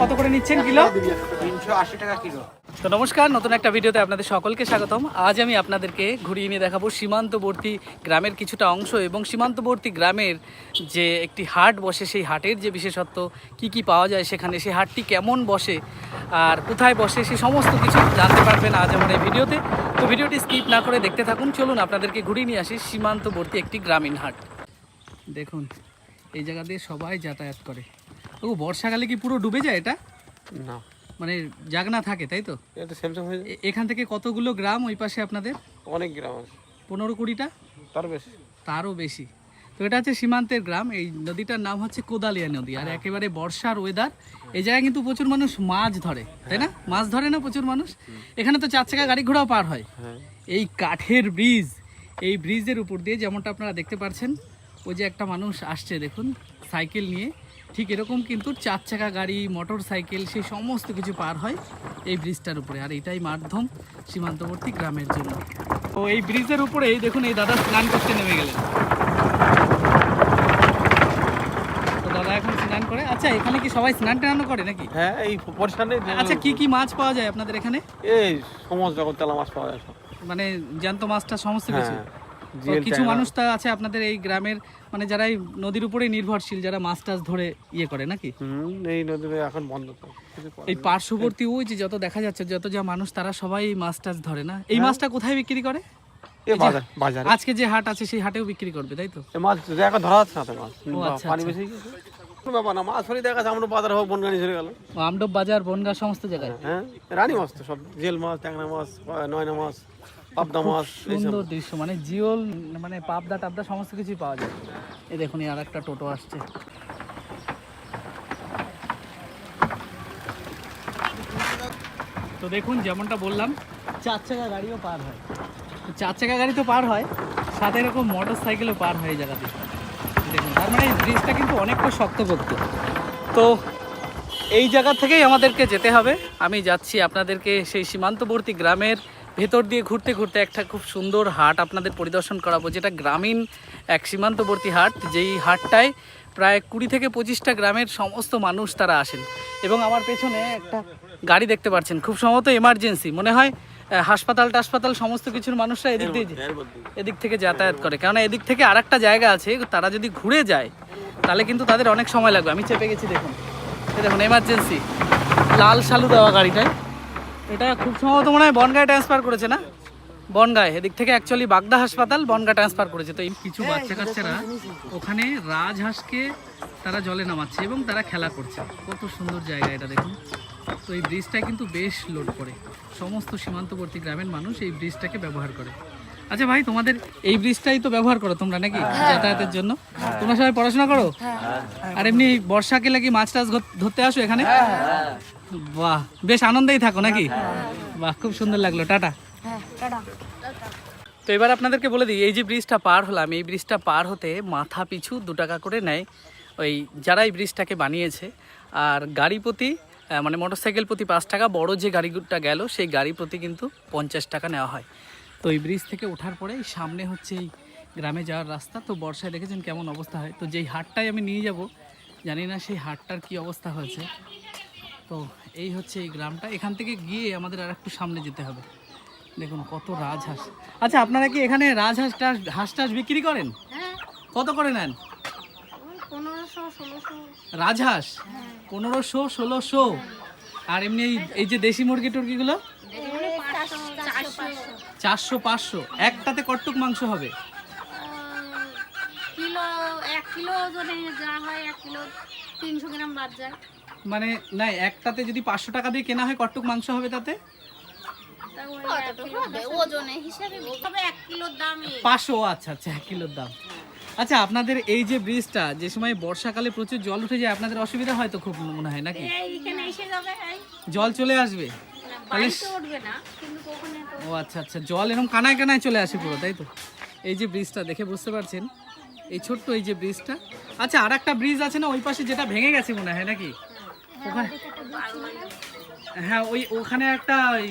কত করে নিচ্ছেন কিলো? 380 টাকা কিলো। তো নমস্কার, নতুন একটা ভিডিওতে আপনাদের সকলকে স্বাগতম। আজ আমি আপনাদেরকে ঘুরিয়ে নিয়ে দেখাবো সীমান্তবর্তী গ্রামের কিছুটা অংশ এবং সীমান্তবর্তী গ্রামের যে একটি হাট বসে, সেই হাটের যে বিশেষত্ব, কি কি পাওয়া যায় সেখানে, সেই হাটটি কেমন বসে আর কোথায় বসে, সেই সমস্ত কিছু জানতে পারবেন আজ আমার এই ভিডিওতে। তো ভিডিওটি স্কিপ না করে দেখতে থাকুন। চলুন আপনাদেরকে ঘুরিয়ে নিয়ে আসি সীমান্তবর্তী একটি গ্রামীণ হাট। দেখুন, এই জায়গা দিয়ে সবাই যাতায়াত করে। ও বর্ষাকালে কি পুরো ডুবে যায় এটা? না, মানে জাগনা থাকে, তাই তো? এটা স্যামসাং হয়ে যায়। এখান থেকে কতগুলো গ্রাম ওই পাশে আপনাদের? অনেক গ্রাম আছে, 15-20টা, তার বেশি। তারও বেশি। তো এটা হচ্ছে সীমান্তের গ্রাম। এই নদীটার নাম হচ্ছে কোদালিয়া নদী। আর একেবারে বর্ষার ওয়েদার, এই জায়গায় কিন্তু প্রচুর মানুষ মাছ ধরে, তাই না? মাছ ধরে না প্রচুর মানুষ? এখানে তো 4 চাকা গাড়ি ঘোড়াও পার হয়। এই কাঠের ব্রিজ, এই ব্রিজের উপর দিয়ে যেমনটা আপনারা দেখতে পাচ্ছেন, ওই যে একটা মানুষ আসছে দেখুন সাইকেল নিয়ে, ঠিক এরকম কিন্তু 4 চাকা গাড়ি, মোটর সাইকেল, সেই সমস্ত কিছু পার হয় এই ব্রিজটার উপরে। আর এটাই মাধ্যম সীমান্তবর্তী গ্রামের জন্য। তো এই ব্রিজের উপরেই দেখুন এই দাদা স্নান করতে নেমে গেলেন। তো দাদা এখন স্নান করে। আচ্ছা, এখানে কি সবাই স্নান টানও করে নাকি? হ্যাঁ, এই বর্ষা নেই। আচ্ছা, কি কি মাছ পাওয়া যায় আপনাদের এখানে? এই সমস্ত রকম তেলা মাছ পাওয়া যায় সব। মানে জ্যান্ত মাছটা সমস্ত কিছু? হ্যাঁ, তো কিছু মানুষ তো আছে আপনাদের এই গ্রামের, মানে যারা এই নদীর উপরেই নির্ভরশীল, যারা মাছ টাছ ধরে ইয়ে করে নাকি? এই নদীতে এখন বন্ধ তো। এই পার্শ্ববর্তী ওই যে যত দেখা যাচ্ছে, যত যা মানুষ, তারা সবাই মাছ টাছ ধরে না? এই মাছটা কোথায় বিক্রি করে? এই বাজারে। আজকে যে হাট আছে সেই হাটেও বিক্রি করবে, তাই তো? এই মাছ জায়গা ধরা যাচ্ছে না তো, মাছ আচ্ছা, পানি আচ্ছা। বেশি গেছে। কোনো ব্যাপার না, মাছ ধরে দেখা যাচ্ছে আমরা বাজার হোক বনগানি চলে গেল। ও, আমডব বাজার, বনগাঁ সমস্ত জায়গায়। হ্যাঁ, রানী মাছ তো সব, জেল মাছ, ট্যাংরা মাছ, নয়না মাছ, পাবদা মাছ, এইসব। সুন্দর দৃশ্য, মানে জিওল, মানে পাবদা টাবদা সমস্ত কিছুই পাওয়া যায়। এই দেখুন, আর একটা টোটো আসছে। তো দেখুন, যেমনটা বললাম, 4 চাকা গাড়িও পার হয়। 4 চাকা গাড়ি তো পার হয়, সাথে এরকম মোটর সাইকেলও পার হয় এই জায়গাতে। দেখুন, তার মানে এই ব্রিজটা কিন্তু অনেকটা শক্তপোক্ত। তো এই জায়গা থেকেই আমাদেরকে যেতে হবে। আমি যাচ্ছি আপনাদেরকে সেই সীমান্তবর্তী গ্রামের ভেতর দিয়ে ঘুরতে ঘুরতে একটা খুব সুন্দর হাট আপনাদের পরিদর্শন করাবো, যেটা গ্রামীণ এক সীমান্তবর্তী হাট। যেই হাটটায় প্রায় 20 থেকে 25টা গ্রামের সমস্ত মানুষ তারা আসেন। এবং আমার পেছনে একটা গাড়ি দেখতে পাচ্ছেন, খুব সম্ভবত এমার্জেন্সি মনে হয়, হাসপাতাল টাসপাতাল সমস্ত কিছুর মানুষরা এদিক থেকে যাতায়াত করে। কেননা এদিক থেকে আরেকটা জায়গা আছে, তারা যদি ঘুরে যায় তাহলে কিন্তু তাদের অনেক সময় লাগবে। আমি চেপে গেছি, দেখুন দেখুন এমার্জেন্সি লাল শালু দেওয়া গাড়িটায়। এটা খুব সম্ভবত মনে হয় বনগাঁয় ট্রান্সফার করেছে না? বনগাঁয়, এদিক থেকে অ্যাকচুয়ালি বাগদা হাসপাতাল, বনগাঁ ট্রান্সফার করেছে। তো এই কিছু বাচ্চা কাচ্চারা ওখানে রাজহাঁসকে তারা জলে নামাচ্ছে এবং তারা খেলা করছে। কত সুন্দর জায়গা এটা দেখুন। তো এই ব্রিজটা কিন্তু বেশ লোড করে, সমস্ত সীমান্তবর্তী গ্রামের মানুষ এই ব্রিজটাকে ব্যবহার করে। আচ্ছা ভাই, তোমাদের এই ব্রিজটাই তো ব্যবহার করো তোমরা নাকি যাতায়াতের জন্য? তোমরা সবাই পড়াশোনা করো? আর এমনি বর্ষাকালে কি মাছ টাছ ধরতে আসো এখানে? বাহ, বেশ আনন্দেই থাকো নাকি? বাহ, খুব সুন্দর লাগলো। টাটা। তো এবার আপনাদেরকে বলে দিই, এই যে ব্রিজটা পার হলাম, এই ব্রিজটা পার হতে মাথা পিছু 2 টাকা করে নেয় ওই যারা এই ব্রিজটাকে বানিয়েছে। আর গাড়ি প্রতি, মানে মোটরসাইকেল প্রতি 5 টাকা, বড় যে গাড়িটা গেল সেই গাড়ি প্রতি কিন্তু 50 টাকা নেওয়া হয়। তো এই ব্রিজ থেকে ওঠার পরে সামনে হচ্ছে এই গ্রামে যাওয়ার রাস্তা। তো বর্ষায় দেখেছেন কেমন অবস্থা হয়। তো যেই হাটটায় আমি নিয়ে যাব, জানি না সেই হাটটার কি অবস্থা হয়েছে। তো এই হচ্ছে এই গ্রামটা। এখান থেকে গিয়ে আমাদের আর একটু সামনে যেতে হবে। দেখুন কত রাজহাঁস। আচ্ছা, আপনারা কি এখানে রাজহাঁস হাঁস টাস বিক্রি করেন? কত করে নেন? 1500-1600। রাজহাঁস 1500-1600। আর এমনি এই যে দেশি মুরগি টুরগিগুলো 400-500। একটাতে কটটুক মাংস হবে? কিলো 1 কিলো ওজনে যা হয় 1 কিলো 300 গ্রাম বাদ যায়। মানে না, একটাতে যদি 500 টাকা দিয়ে কেনা হয় কটটুক মাংস হবে তাতে? ওজনে হিসাবে তবে 1 কিলোর দাম 500। আচ্ছা আচ্ছা, 1 কিলোর দাম। আচ্ছা, আপনাদের এই যে ব্রিজটা, যে সময় বর্ষাকালে প্রচুর জল উঠে যায়, আপনাদের অসুবিধা হয় তো খুব মনে হয় নাকি? এইখানে এসে যাবে, জল চলে আসবে তাহলে? বাড়িতে উঠবে না, কিন্তু ওখানে তো ও আচ্ছা আচ্ছা, জল এরকম কানায় কানায় চলে আসে পুরো, তাই তো? এই যে ব্রিজটা দেখে বুঝতে পারছেন, এই ছোট্ট এই যে ব্রিজটা। আচ্ছা, আর একটা ব্রিজ আছে না ওই পাশে, যেটা ভেঙে গেছে মনে হয় নাকি? ওখানে হ্যাঁ ওই ওখানে একটা ওই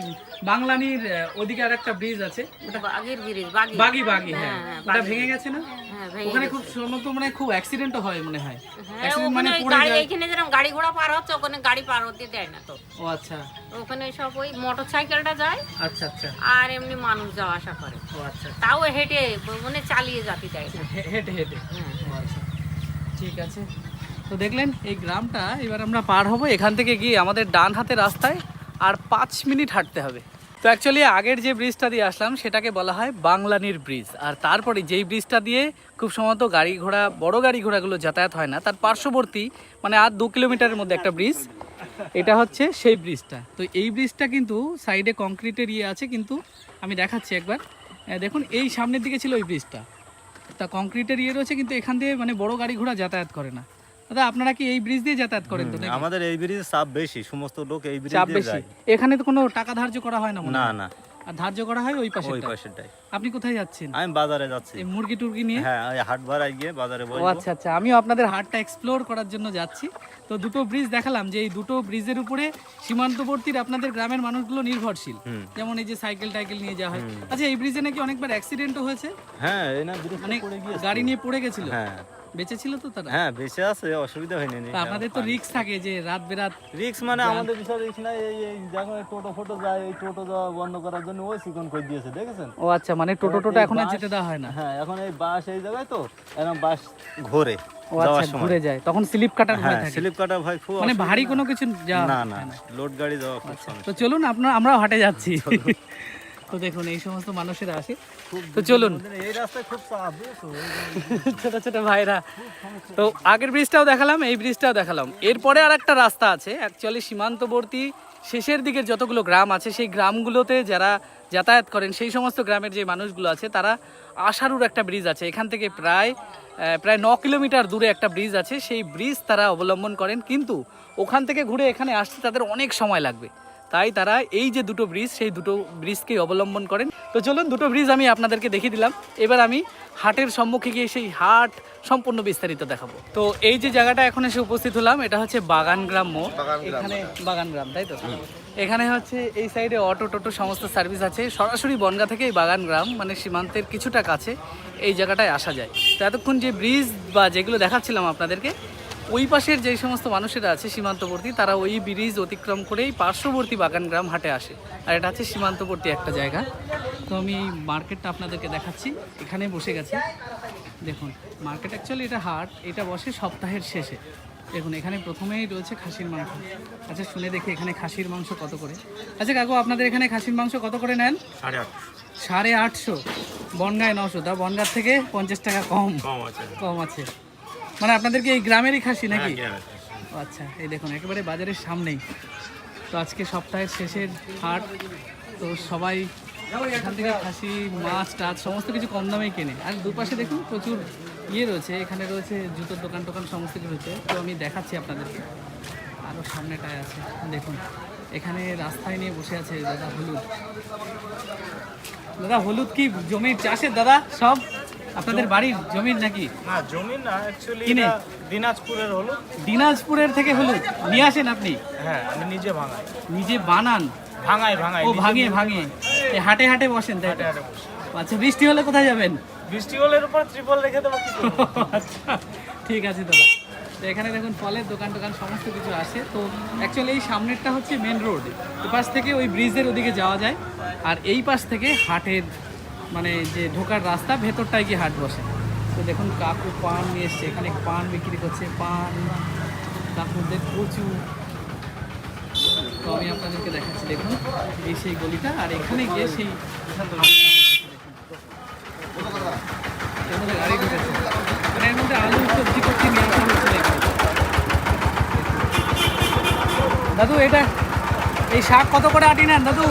বাংলানির ওদিকে আর একটা ব্রিজ আছে, ওটা বাগের ব্রিজ, বাগি বাগি, হ্যাঁ হ্যাঁ, ওটা ভেঙে গেছে না? হ্যাঁ ভেঙে ওখানে গেছে। খুব সম্ভবত মানে খুব অ্যাক্সিডেন্টও হয় মনে হয়, হ্যাঁ অ্যাক্সিডেন্ট ওখানে মানে ওই পড়ে গাড়ি, যায়। এইখানে যেরকম গাড়ি ঘোড়া পার হচ্ছে ওখানে গাড়ি পার হতে দেয় না তো, ও আচ্ছা ওখানে সব ওই মোটর সাইকেলটা যায় আচ্ছা আচ্ছা, আর এমনি মানুষ যাওয়া আসা করে, ও আচ্ছা তাও হেঁটে মানে চালিয়ে যাতে দেয় না। হেঁটে হেঁটে, হ্যাঁ ও আচ্ছা ঠিক আছে। তো দেখলেন এই গ্রামটা এবার আমরা পার হব, এখান থেকে গিয়ে আমাদের ডান হাতে রাস্তায় আর 5 মিনিট হাঁটতে হবে। তো অ্যাকচুয়ালি আগের যে ব্রিজটা দিয়ে আসলাম সেটাকে বলা হয় বাংলানির ব্রিজ, আর তারপরে যেই ব্রিজটা দিয়ে খুব সম্ভবত গাড়ি ঘোড়া, বড় গাড়ি ঘোড়াগুলো যাতায়াত হয় না, তার পার্শ্ববর্তী মানে আর 2 কিলোমিটারের মধ্যে একটা ব্রিজ, এটা হচ্ছে সেই ব্রিজটা। তো এই ব্রিজটা কিন্তু সাইডে কংক্রিটের ইয়ে আছে, কিন্তু আমি দেখাচ্ছি একবার, দেখুন এই সামনের দিকে ছিল ওই ব্রিজটা, তা কংক্রিটের ইয়ে রয়েছে, কিন্তু এখান দিয়ে মানে বড় গাড়ি ঘোড়া যাতায়াত করে না। দাদা আপনারা কি এই ব্রিজ দিয়ে যাতায়াত করেন? তো নাকি? আমাদের এই ব্রিজে চাপ বেশি, সমস্ত লোক এই ব্রিজ চাপ দিয়ে বেশি, যায়। এখানে তো কোনো টাকা ধার্য করা হয় না মনে না হয়? না, আর ধার্য করা হয় ওই পাশে। ওই পাশেরটাই। আপনি কোথায় যাচ্ছেন? আমি বাজারে যাচ্ছি। এই মুরগি টুরগি নিয়ে? হ্যাঁ, ওই হাট ভাড়ায় গিয়ে বাজারে ও বসবো। আচ্ছা আচ্ছা, আমিও আপনাদের হাটটা এক্সপ্লোর করার জন্য যাচ্ছি। তো দুটো ব্রিজ দেখালাম, যে এই দুটো ব্রিজের উপরে সীমান্তবর্তীর আপনাদের গ্রামের মানুষগুলো নির্ভরশীল, হুম। যেমন এই যে সাইকেল টাইকেল নিয়ে যাওয়া হয়। আচ্ছা এই ব্রিজে নাকি অনেকবার অ্যাক্সিডেন্টও হয়েছে, হ্যাঁ, এই না ব্রিজ মানে পড়ে গিয়েছে। গাড়ি নিয়ে পড়ে গেছিল, হ্যাঁ বেঁচে ছিল তো তারা? হ্যাঁ, বেঁচে আছে, অসুবিধা হয়নি। তা আপনাদের তো রিস্ক থাকে যে রাত বেরাত। রিক্স মানে আমাদের বিশাল রিক্স নাই। এই যখন টোটো ফোটো যায়, এই টোটো যাওয়া বন্ধ করার জন্য ওই চিকন করে দিয়েছে, দেখেছেন? ও আচ্ছা, মানে টোটো টোটো এখন আর যেতে দেওয়া হয় না? হ্যাঁ, এখন এই বাস এই জায়গায় তো এরকম বাস ঘোরে ও যাওয়ার আচ্ছা, সময়। ঘুরে যায়, তখন স্লিপ কাটার ভয় হ্যাঁ, থাকে, স্লিপ কাটা ভাই খুব মানে অসুবিধা। ভারী কোনো কিছু যাওয়া না হয় না, না। লোড গাড়ি যাওয়া খুব আচ্ছা, সমস্যা। তো চলুন আমরাও হাটে যাচ্ছি। তো দেখুন এই সমস্ত মানুষেরা আসে, তো চলুন। এই রাস্তায় খুব চাপ, বুঝছো? ছোট ছোট ভাইরা, তো আগের ব্রিজটাও দেখালাম, এই ব্রিজটাও দেখালাম। এরপরে আর একটা রাস্তা আছে, অ্যাকচুয়ালি সীমান্তবর্তী শেষের দিকের যতগুলো গ্রাম আছে সেই গ্রামগুলোতে যারা যাতায়াত করেন, সেই সমস্ত গ্রামের যে মানুষগুলো আছে তারা আশারুর একটা ব্রিজ আছে, এখান থেকে প্রায় 9 কিলোমিটার দূরে একটা ব্রিজ আছে, সেই ব্রিজ তারা অবলম্বন করেন, কিন্তু ওখান থেকে ঘুরে এখানে আসতে তাদের অনেক সময় লাগবে, তাই তারা এই যে দুটো ব্রিজ, সেই দুটো ব্রিজকেই অবলম্বন করেন। তো চলুন, দুটো ব্রিজ আমি আপনাদেরকে দেখিয়ে দিলাম, এবার আমি হাটের সম্মুখে গিয়ে সেই হাট সম্পূর্ণ বিস্তারিত দেখাবো। তো এই যে জায়গাটা এখন এসে উপস্থিত হলাম, এটা হচ্ছে বাগান গ্রাম মোড়, এখানে বাগান গ্রাম, তাই তো? এখানে হচ্ছে এই সাইডে অটো টোটো সমস্ত সার্ভিস আছে, সরাসরি বনগাঁ থেকে এই বাগান গ্রাম মানে সীমান্তের কিছুটা কাছে এই জায়গাটায় আসা যায়। তো এতক্ষণ যে ব্রিজ বা যেগুলো দেখাচ্ছিলাম আপনাদেরকে, ওই পাশের যেই সমস্ত মানুষেরা আছে সীমান্তবর্তী, তারা ওই ব্রিজ অতিক্রম করেই পার্শ্ববর্তী বাগান গ্রাম হাটে আসে, আর এটা হচ্ছে সীমান্তবর্তী একটা জায়গা। তো আমি এই মার্কেটটা আপনাদেরকে দেখাচ্ছি, এখানে বসে গেছে দেখুন মার্কেট, অ্যাকচুয়ালি এটা হাট, এটা বসে সপ্তাহের শেষে। দেখুন এখানে প্রথমেই রয়েছে খাসির মাংস। আচ্ছা শুনে দেখি এখানে খাসির মাংস কত করে। আচ্ছা কাকু, আপনাদের এখানে খাসির মাংস কত করে নেন? 850। বনগাঁয় 900, তা বনগাঁ থেকে 50 টাকা কম আছে। মানে আপনাদেরকে এই গ্রামেরই খাসি নাকি? ও আচ্ছা, এই দেখুন একেবারে বাজারের সামনেই। তো আজকে সপ্তাহের শেষের হাট, তো সবাই এখান থেকে খাসি, মাছ টাছ সমস্ত কিছু কম দামেই কেনে। আর দুপাশে দেখুন প্রচুর ইয়ে রয়েছে, এখানে রয়েছে জুতোর দোকান টোকান সমস্ত কিছু রয়েছে। তো আমি দেখাচ্ছি আপনাদেরকে, আরও সামনেটায় আছে দেখুন, এখানে রাস্তায় নিয়ে বসে আছে দাদা হলুদ। দাদা হলুদ কি জমির চাষের দাদা সব? আপনাদের বাড়ির জমির নাকি? না, জমি না, অ্যাকচুয়ালি কিনে? এটা দিনাজপুরের হলো। দিনাজপুরের থেকে হলুদ নিয়ে আসেন আপনি? হ্যাঁ, আমি নিজে ভাঙাই। নিজে বানান? ভাঙাই ও ভাঙিয়ে এই হাটে হাটে বসেন তাই তো? হাটে বসে। আচ্ছা বৃষ্টি হলে কোথায় যাবেন? বৃষ্টি হলের উপর ত্রিপল রেখে দেবো কি করবো? আচ্ছা ঠিক আছে দাদা। তো এখানে দেখুন ফলের দোকান টোকান সমস্ত কিছু আসে। তো অ্যাকচুয়ালি এই সামনেরটা হচ্ছে মেন রোড, এই পাশ থেকে ওই ব্রিজের ওদিকে যাওয়া যায়, আর এই পাশ থেকে হাটের মানে যে ঢোকার রাস্তা, ভেতরটায় গিয়ে হাট বসে। তো দেখুন কাকু পান নিয়ে এসছে, এখানে পান বিক্রি করছে, পান কাকুদের প্রচুর। তো আমি আপনাদেরকে দেখাচ্ছি, দেখুন এই সেই গলিটা, আর এখানে গিয়ে সেই এর মধ্যে গাড়ি ঢুকেছে, মানে এর মধ্যে আলু সবজি করছি নিয়ে আসা হচ্ছে দেখুন। দাদু এটা এই শাক কত করে আটি নেন দাদু?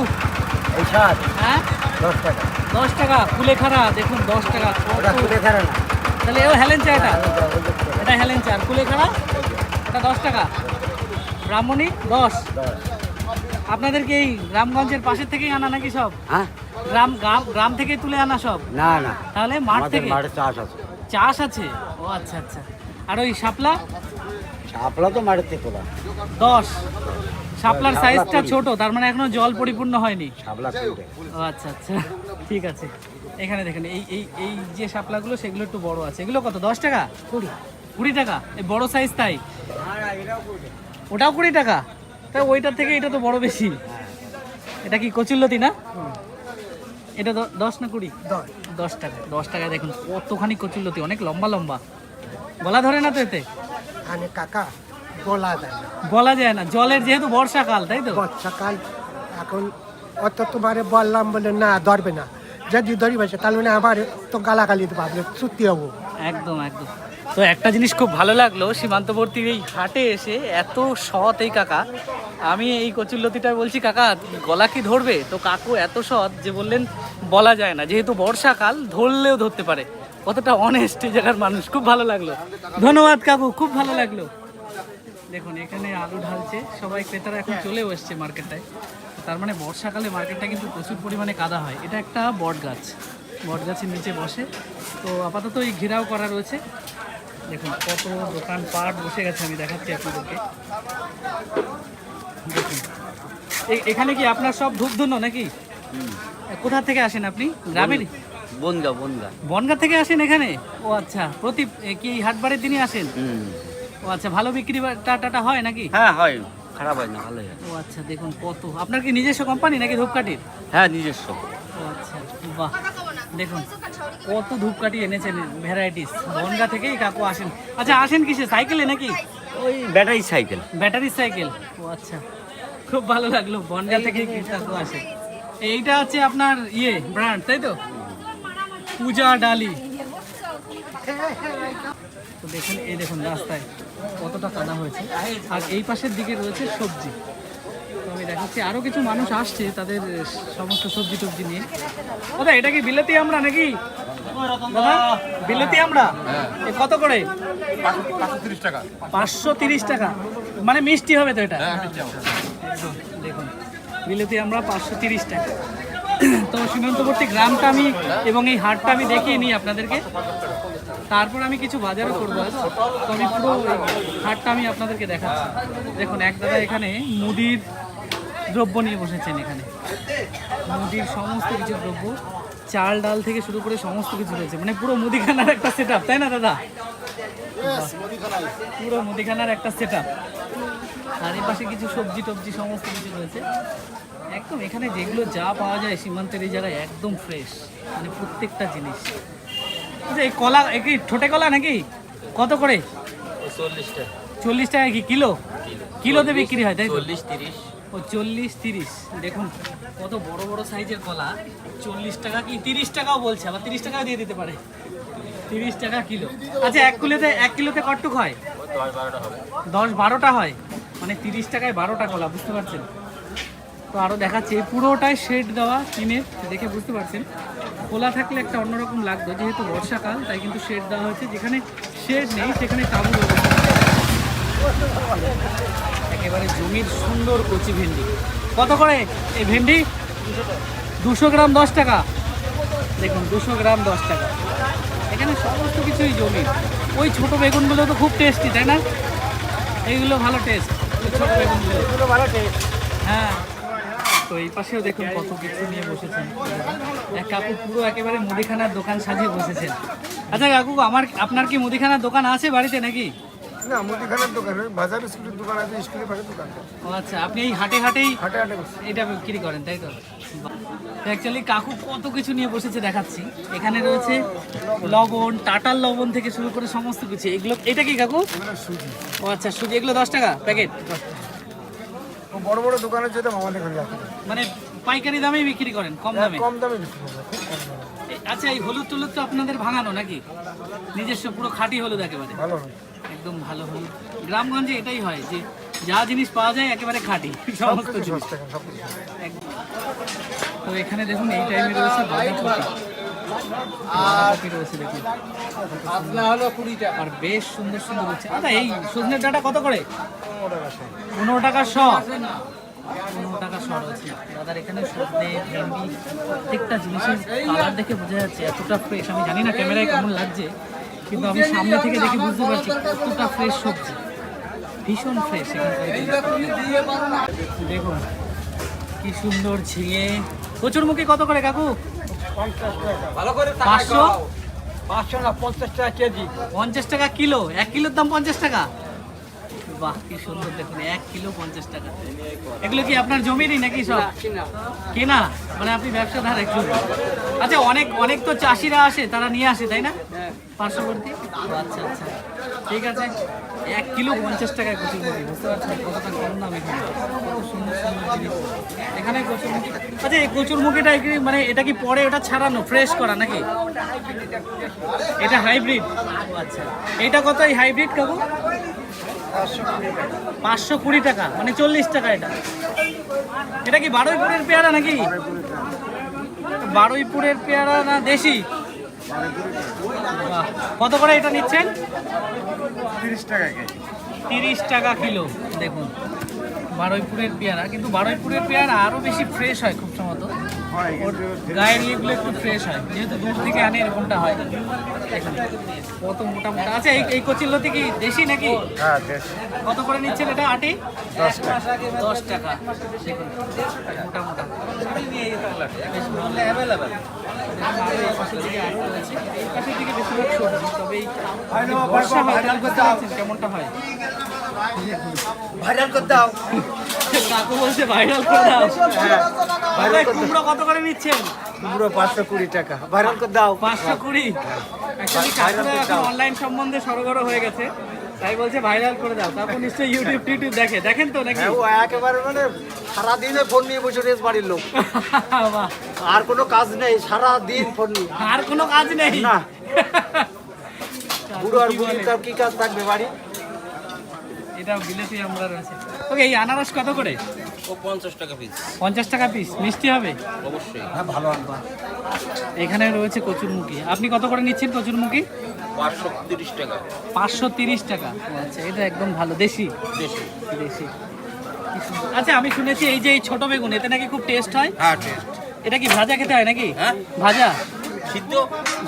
এই শাক হ্যাঁ 10 টাকা। 10 টাকা কুলেখাড়া, দেখুন 10 টাকা। ওটা তুলে খারে না। তাহলে এও হেলেঞ্চা, এটা হেলেঞ্চা, আর কুলেখাড়া এটা 10 টাকা। ব্রাহ্মণী 10। আপনাদের কি এই গ্রামগঞ্জের পাশের থেকেই আনা নাকি সব? হ্যাঁ, গ্রাম থেকেই তুলে আনা সব? না না, তাহলে মাঠ আমাদের থেকে মাঠে চাষ আছে। চাষ আছে? ও আচ্ছা আচ্ছা। আর ওই শাপলা? শাপলা তো মাঠের থেকে তোলা। 10। শাপলার সাইজটা ছোট, তার মানে এখনো জল পরিপূর্ণ হয়নি। শাপলা কুড়ি ও আচ্ছা আচ্ছা, ঠিক আছে। এখানে দেখেন এই এই এই যে শাপলাগুলো সেগুলো একটু বড় আছে, এগুলো কত? 10 টাকা? 20 টাকা? এই বড় সাইজ তাই? ওটাও 20 টাকা? তাই ওইটার থেকে এটা তো বড় বেশি। এটা কি কচুরলতি না? এটা 10 না 20? 10 টাকা। 10 টাকায় দেখুন কতখানি কচুরলতি, অনেক লম্বা লম্বা। গলা ধরে না তো এতে? আনে কাকা বলা যায় না, বলা যায় না, জলের যেহেতু বর্ষাকাল, তাই তো? বর্ষাকাল এখন অত তোমারে বললাম বলে না ধরবে না, যদি ধরি বসে তাহলে মানে আবার তো গালাগালি ভাবলে সত্যি হবো। একদম একদম। তো একটা জিনিস খুব ভালো লাগলো, সীমান্তবর্তী এই হাটে এসে এত সৎ এই কাকা। আমি এই কচুরলতিটা বলছি কাকা গলা কি ধরবে, তো কাকু এত সৎ যে বললেন বলা যায় না, যেহেতু বর্ষাকাল ধরলেও ধরতে পারে। কতটা অনেস্ট এই জায়গার মানুষ, খুব ভালো লাগলো। ধন্যবাদ কাকু, খুব ভালো লাগলো। দেখুন এখানে আলু ঢালছে সবাই, ক্রেতারা এখন চলেও এসছে মার্কেটটায়। তার মানে বর্ষাকালে মার্কেটটা কিন্তু প্রচুর পরিমাণে কাদা হয়। এটা একটা বট গাছ, বট গাছের নিচে বসে। তো আপাতত এই ঘেরাও করা রয়েছে। দেখুন কত দোকান পাট বসে গেছে, আমি দেখাচ্ছি আপনাদেরকে। দেখুন এখানে কি আপনার সব ধূপধুনো নাকি? কোথা থেকে আসেন আপনি? গ্রামের? বনগা বনগা থেকে আসেন এখানে? ও আচ্ছা, প্রতি কি হাটবারের দিনই আসেন? ও আচ্ছা, ভালো বিক্রি টাটা হয় নাকি? হ্যাঁ হয়, খারাপ হয় না, ভালোই হয়। ও আচ্ছা, দেখুন কত। আপনার কি নিজস্ব কোম্পানি নাকি ধূপকাঠির? হ্যাঁ নিজস্ব। ও আচ্ছা, বাহ, দেখুন কত ধূপকাঠি এনেছেন, ভ্যারাইটিস। বনগা থেকেই কাকু আসেন। আচ্ছা, আসেন কিসে, সাইকেলে নাকি? ওই ব্যাটারি সাইকেল। Battery cycle? ও আচ্ছা, খুব ভালো লাগলো, বনগা থেকেই কাকু আসে। এইটা হচ্ছে আপনার ব্র্যান্ড, তাই তো? পূজা ডালি। তো দেখুন এই দেখুন রাস্তায় কতটা কাদা হয়েছে। আর এই পাশের দিকে রয়েছে সবজি। তো আমি দেখাচ্ছি আরো কিছু মানুষ আসছে তাদের সমস্ত সবজি টবজি নিয়ে। দাদা এটা কি বিলেতি আমরা নাকি? দাদা বিলেতি আমরা কত করে? 530 টাকা। 530 টাকা, মানে মিষ্টি হবে তো এটা? একদম, দেখুন বিলেতি আমরা 530 টাকা। তো সীমান্তবর্তী গ্রামটা আমি এবং এই হাটটা আমি দেখিয়ে নিই আপনাদেরকে, তারপর আমি কিছু বাজারও করবো। তো আমি পুরো হাটটা আমি আপনাদেরকে দেখাচ্ছি। দেখুন এক দাদা এখানে মুদির দ্রব্য নিয়ে বসেছেন। এখানে মুদির সমস্ত কিছু দ্রব্য, চাল ডাল থেকে শুরু করে সমস্ত কিছু রয়েছে, মানে পুরো মুদিখানার একটা সেট আপ, তাই না দাদা? পুরো মুদিখানার একটা সেট আপ। আর এর পাশে কিছু সবজি টবজি সমস্ত কিছু রয়েছে। একদম এখানে যেগুলো যা পাওয়া যায় সীমান্তের এই জায়গায় একদম ফ্রেশ, মানে প্রত্যেকটা জিনিস। আচ্ছা এই কলা, কি ঠোঁটে কলা নাকি? কত করে? 40 টাকা। 40 টাকা কি কিলো? কিলোতে বিক্রি হয় তাই তো? 40-30। ও 40-30। দেখুন কত বড় বড় সাইজের কলা, 40 টাকা কি 30 টাকাও বলছে, আবার 30 টাকাও দিয়ে দিতে পারে। 30 টাকা কিলো। আচ্ছা এক কিলোতে কতটুক হয়? 10-12টা হবে। 10-12টা হয়, মানে 30 টাকায় 12টা কলা, বুঝতে পারছেন? তো আরও দেখাচ্ছি, পুরোটাই শেড দেওয়া টিনের, দেখে বুঝতে পারছেন। খোলা থাকলে একটা অন্যরকম লাগতো, যেহেতু বর্ষাকাল তাই কিন্তু শেড দেওয়া হয়েছে। যেখানে শেড নেই সেখানে তাঁবু ব্যবস্থা। একেবারে জমির সুন্দর কচি ভেন্ডি। কত করে এই ভেন্ডি? 200 গ্রাম 10 টাকা। দেখুন 200 গ্রাম 10 টাকা। এখানে সমস্ত কিছুই জমির। ওই ছোট বেগুনগুলো তো খুব টেস্টি, তাই না? এইগুলো ভালো টেস্ট, ছোট বেগুনগুলো ভালো টেস্ট। হ্যাঁ, তো এই পাশেও দেখুন কত কিছু নিয়ে বসেছেন। এক কাকু পুরো একেবারে মুদিখানার দোকান সাজিয়ে বসেছেন। আচ্ছা কাকু, আপনার কি মুদিখানার দোকান আছে বাড়িতে নাকি? না, মুদিখানার দোকান, বাজার স্কুলের দোকান আছে, স্কুলের পাশে দোকান। ও আচ্ছা, আপনি এই হাটেই হাটে এটা বিক্রি করেন, তাই তো? অ্যাকচুয়ালি কাকু কত কিছু নিয়ে বসেছে দেখাচ্ছি। এখানে রয়েছে লবণ, টাটার লবণ থেকে শুরু করে সমস্ত কিছু। এগুলো, এটা কি কাকু? সুজি। ও আচ্ছা, সুজি। এগুলো 10 টাকা প্যাকেট? বড় বড় দোকানের যেটা আমাদের এখানে রাখে, মানে পাইকারি দামেই বিক্রি করেন, কম দামে? কম দামে বিক্রি করে, খুব কম দামে। আচ্ছা, এই হলুদ টলুদ তো আপনাদের ভাঙানো নাকি? নিজস্ব পুরো খাঁটি হলুদ একেবারে? ভালো হয়, একদম ভালো হলুদ। গ্রামগঞ্জে এটাই হয় যে যা জিনিস পাওয়া যায় একেবারে খাঁটি, সমস্ত জিনিস। একদম। তো এখানে দেখুন এই টাইমে রয়েছে বাঁধাকপি রয়েছে, দেখুন আর বেশ সুন্দর সুন্দর হচ্ছে। আচ্ছা এই সজনের ডাঁটা কত করে? 15 টাকা শ। 15 টাকা শ রয়েছে দাদার এখানে। সজনে, ভেন্ডি, প্রত্যেকটা জিনিসের কালার দেখে বোঝা যাচ্ছে এতটা ফ্রেশ। আমি জানি না ক্যামেরায় কেমন লাগছে, কিন্তু আমি সামনে থেকে দেখে বুঝতে পারছি কতটা ফ্রেশ সবজি। ভীষণ ফ্রেশ। দেখুন কি সুন্দর ঝিঙে। কচুরমুখী কত করে কাকু? 500? 500 না 50 টাকা কেজি। 50 টাকা কিলো? 1 কিলোর দাম 50 টাকা? বাহ কি সুন্দর দেখুন, 1 কিলো 50 টাকা। এগুলো কি আপনার জমিরই নাকি সব কেনা? মানে আপনি ব্যবসাদার একটু। আচ্ছা অনেক অনেক তো চাষিরা আসে, তারা নিয়ে আসে তাই না পার্শ্ববর্তী? আচ্ছা আচ্ছা ঠিক আছে। 1 কিলো 50 টাকায় কচুরমুখী, বুঝতে পারছেন কতটা কম দাম এখানে। কত সুন্দর সুন্দর জিনিস এখানে কচুরমুখী। আচ্ছা এই কচুরমুখীটা কি মানে এটা কি পরে ওটা ছাড়ানো ফ্রেশ করা নাকি? এটা হাইব্রিড? আচ্ছা এটা কত এই হাইব্রিড কাকু? 520 টাকা, মানে 40 টাকা। এটা কি বারুইপুরের পেয়ারা নাকি? বারুইপুরের পেয়ারা না দেশি? বাহ, কত করে এটা নিচ্ছেন? 30 টাকা কেজি। 30 টাকা কিলো। দেখুন বারুইপুরের পেয়ারা, কিন্তু বারুইপুরের পেয়ারা আরো বেশি ফ্রেশ হয় খুব সম্ভবত। ওর গায়ের ইয়েগুলো একটু ফ্রেশ হয়, যেহেতু দূর থেকে আনে এরকমটা হয়। দেখুন কত মোটা মোটা। আচ্ছা এই কচিলতি কি দেশি নাকি? হ্যাঁ দেশি। কত করে নিচ্ছেন এটা আটি? 10 টাকা। 10 টাকা। দেখুন মোটা মোটা বেশ ভালো অ্যাভেলেবল। এই পাশের দিকে আরো রয়েছে, এই পাশের দিকে বেশিরভাগ সবজি। তবে এই বর্ষা হয় তাহলে বুঝতে পারছেন কেমনটা হয়। ভাইরাল করতে দাও। কাকু বলছে ভাইরাল করে দাও। ভাই কুমড়ো কত করে নিচ্ছেন? কুমড়ো 520 টাকা। ভাইরাল করতে দাও। 520। অ্যাকচুয়ালি কাকুরা এখন অনলাইন সম্বন্ধে সরগর হয়ে গেছে, তাই বলছে ভাইরাল করে দাও। তারপর নিশ্চয়ই ইউটিউব দেখেন তো নাকি? ও একেবারে মানে সারাদিনে ফোন নিয়ে বসে রয়েছে বাড়ির লোক। বাহ, আর কোনো কাজ নেই, সারাদিন ফোন নিয়ে। আর কোনো কাজ নেই না। বুড়ো আর বুড়ি তার কি কাজ থাকবে বাড়ি? এটা বিলেতি আমরা রয়েছে। ওকে এই আনারস কত করে? ও 50 টাকা পিস। 50 টাকা পিস। মিষ্টি হবে? অবশ্যই। হ্যাঁ ভালো আনবা। এখানে রয়েছে কচুরমুখী। আপনি কত করে নিচ্ছেন কচুরমুখী? 530 টাকা। 530 টাকা। আচ্ছা এটা একদম ভালো দেশি। দেশি। দেশি। কি সুন্দর। আচ্ছা আমি শুনেছি এই যে এই ছোট বেগুন, এতে নাকি খুব টেস্ট হয়। হ্যাঁ টেস্ট। এটা কি ভাজা খেতে হয় নাকি? হ্যাঁ। ভাজা সিদ্ধ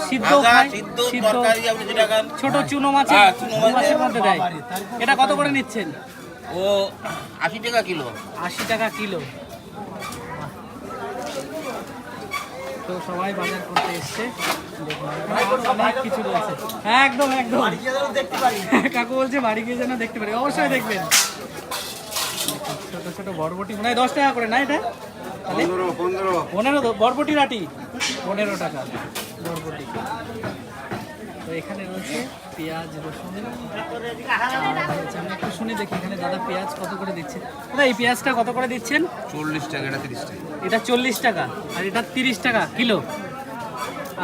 সিদ্ধ ভাজা, খায়, সিদ্ধ সিদ্ধ তরকারি আপনি যেটা খান। ছোট চুনো হ্যাঁ, চুনো মাছের- মাছের মধ্যে দেয়। এটা কত করে নিচ্ছেন? ও 80 টাকা কিলো। 80 টাকা কিলো। তো সবাই বাজার করতে এসছে। দেখুন, অনেক কিছু রয়েছে। হ্যাঁ একদম একদম। কাকু বলছে বাড়ি গিয়ে যেন দেখতে পারি। অবশ্যই দেখবেন। ছোট ছোট বরবটি মনে হয় 10 টাকা করে না এটা? 15 বরবটি রাটি 15 টাকা বরবটি। তো এখানে রয়েছে পেঁয়াজ, রসুন। আমি একটু শুনে দেখি এখানে দাদা পেঁয়াজ কত করে দিচ্ছেন। দাদা এই পেঁয়াজটা কত করে দিচ্ছেন? 40 টাকা, এটা 30 টাকা। এটা 40 টাকা আর এটা 30 টাকা কিলো।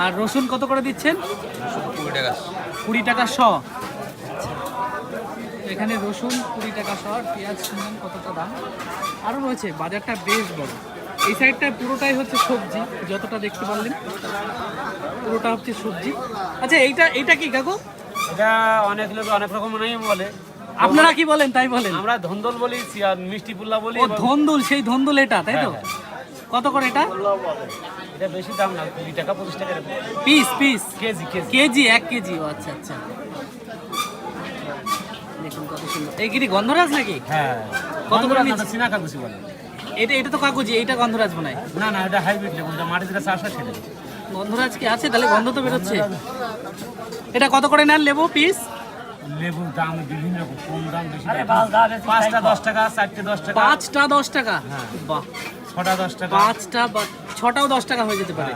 আর রসুন কত করে দিচ্ছেন? 20 টাকা। 20 টাকা শ। আচ্ছা এখানে রসুন 20 টাকা শ, আর পেঁয়াজ শুনলেন কতটা দাম। আরও রয়েছে, বাজারটা বেশ বড়। এই সাইডটা পুরোটাই হচ্ছে সবজি, যতটা দেখতে পারলেন পুরোটা হচ্ছে সবজি। আচ্ছা এইটা কি কাকু? এটা অনেক লোক অনেক রকম নাম বলে। আপনারা কি বলেন তাই বলেন? আমরা ধন্দল বলি, আর মিষ্টি পুল্লা বলি। ও ধন্দুল, সেই ধন্দুল এটা তাই তো? কত করে এটা? এটা বেশি দাম না, 20 টাকা 25 টাকা piece piece KG. KG KG 1 KG. ও আচ্ছা আচ্ছা দেখুন কত সুন্দর। এই কি গন্ধরাজ নাকি? হ্যাঁ। কত করে নিচ্ছেন? চীনা কাগজি বলে। এটা তো কাকুজি, এইটা গন্ধরাজ মনে হয়। না না, এটা হাইব্রিড লেবু, এটা মাটির কাছে আসা ছেলে। গন্ধরাজ কি আছে তাহলে? গন্ধ তো বেরোচ্ছে। এটা কত করে নেন লেবু পিস? লেবুর দাম বিভিন্ন রকম, কম দাম বেশি দাম। 5টা 10 টাকা, 4টে 10 টাকা, 5টা 10 টাকা। বাহ, 6টা 10 টাকা। 5টা বা 6টাও 10 টাকা হয়ে যেতে পারে।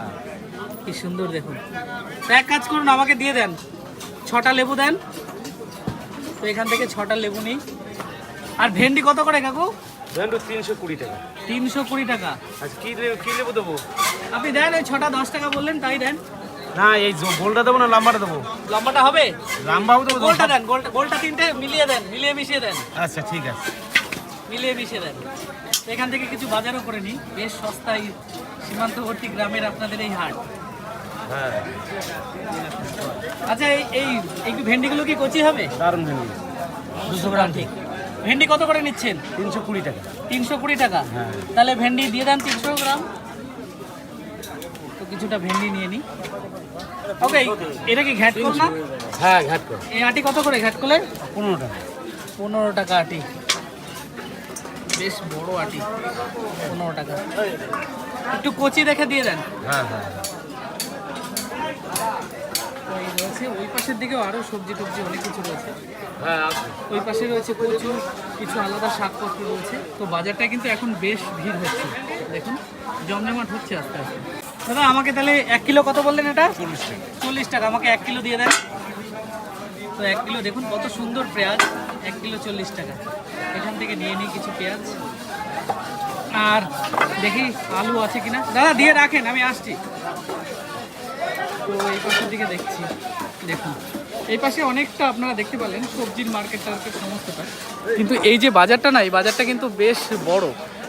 কি সুন্দর দেখুন। তো এক কাজ করুন, আমাকে দিয়ে দেন 6টা লেবু দেন। তো এখান থেকে 6টা লেবু নিই। আর ভেন্ডি কত করে কাকু? ভেন্ডি 320 টাকা। 320 টাকা। আচ্ছা কি লেবু দেবো? আপনি দেন ওই 6টা 10 টাকা বললেন তাই দেন। না এই গোলটা দেবো না লম্বাটা দেবো? লম্বাটা হবে? লম্বাও দেবো। গোলটা দেন, গোলটা 3টে মিলিয়ে দেন, মিলিয়ে মিশিয়ে দেন। আচ্ছা ঠিক আছে, মিলিয়ে মিশিয়ে দেন। তো এখান থেকে কিছু বাজারও করে নিই, বেশ সস্তায় সীমান্তবর্তী গ্রামের আপনাদের এই হাট। হ্যাঁ। আচ্ছা এই ভেন্ডিগুলো কি কচি হবে? দারুণ ভেন্ডি। 200 গ্রাম ঠিক। ভেন্ডি কত করে নিচ্ছেন? 320 টাকা। 320 টাকা। হ্যাঁ। তাহলে ভেন্ডি দিয়ে দেন 300 গ্রাম। তো কিছুটা ভেন্ডি নিয়ে নিই। ওকে এটা কি ঘ্যাট কর না? হ্যাঁ ঘাট করে। এই আটি কত করে ঘ্যাট করলে? 15 টাকা। 15 টাকা আটি, বেশ বড় আটি, 15 টাকা। একটু কচি দেখে দিয়ে দেন। হ্যাঁ হ্যাঁ ওই রয়েছে ওই পাশের দিকেও আরও সবজি টবজি অনেক কিছু রয়েছে। হ্যাঁ আছে। ওই পাশে রয়েছে কচু, কিছু আলাদা শাকপত্র রয়েছে। তো বাজারটা কিন্তু এখন বেশ ভিড় হচ্ছে, দেখুন জমজমাট হচ্ছে আস্তে আস্তে। দাদা আমাকে তাহলে 1 কিলো কত বললেন এটা? 40 টাকা। আমাকে 1 কিলো দিয়ে দেন। তো 1 কিলো দেখুন কত সুন্দর পেঁয়াজ, 1 কিলো 40 টাকা। এখান থেকে নিয়ে নিই কিছু পেঁয়াজ, আর দেখি আলু আছে কিনা। দাদা দিয়ে রাখেন, আমি আসছি। তো এই পাশের দিকে দেখছি, দেখুন এই পাশে অনেকটা আপনারা দেখতে পেলেন সবজির মার্কেট টার্কেট সমস্তটা। কিন্তু এই যে বাজারটা না, এই বাজারটা কিন্তু বেশ বড়।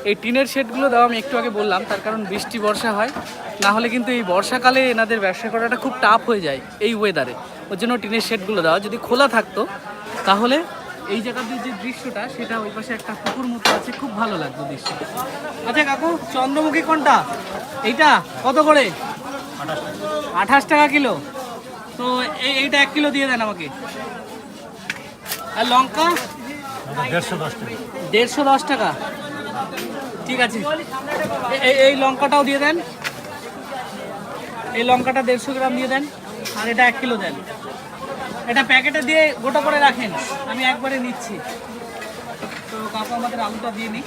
এই টিনের শেডগুলো দেওয়া আমি একটু আগে বললাম, তার কারণ বৃষ্টি বর্ষা হয়, না হলে কিন্তু এই বর্ষাকালে এনাদের ব্যবসা করাটা খুব টাফ হয়ে যায় এই ওয়েদারে। ওর জন্য টিনের শেডগুলো দেওয়া। যদি খোলা থাকতো তাহলে এই জায়গাতে যে দৃশ্যটা, সেটা ওই পাশে একটা পুকুর মতো আছে, খুব ভালো লাগতো দৃশ্য। আচ্ছা কাকু, চন্দ্রমুখী কোনটা? এইটা কত করে? 28 টাকা কিলো। তো এইটা 1 কিলো দিয়ে দেন আমাকে। আর লঙ্কা 150 টাকা। ঠিক আছে, এই লঙ্কাটাও দিয়ে দেন। এই লঙ্কাটা 150 গ্রাম দিয়ে দেন, আর এটা 1 কিলো দেন। এটা প্যাকেটে দিয়ে গোটা করে রাখেন, আমি একবারে নিচ্ছি। তো কাকু আমাদের আলুটা দিয়ে নিই।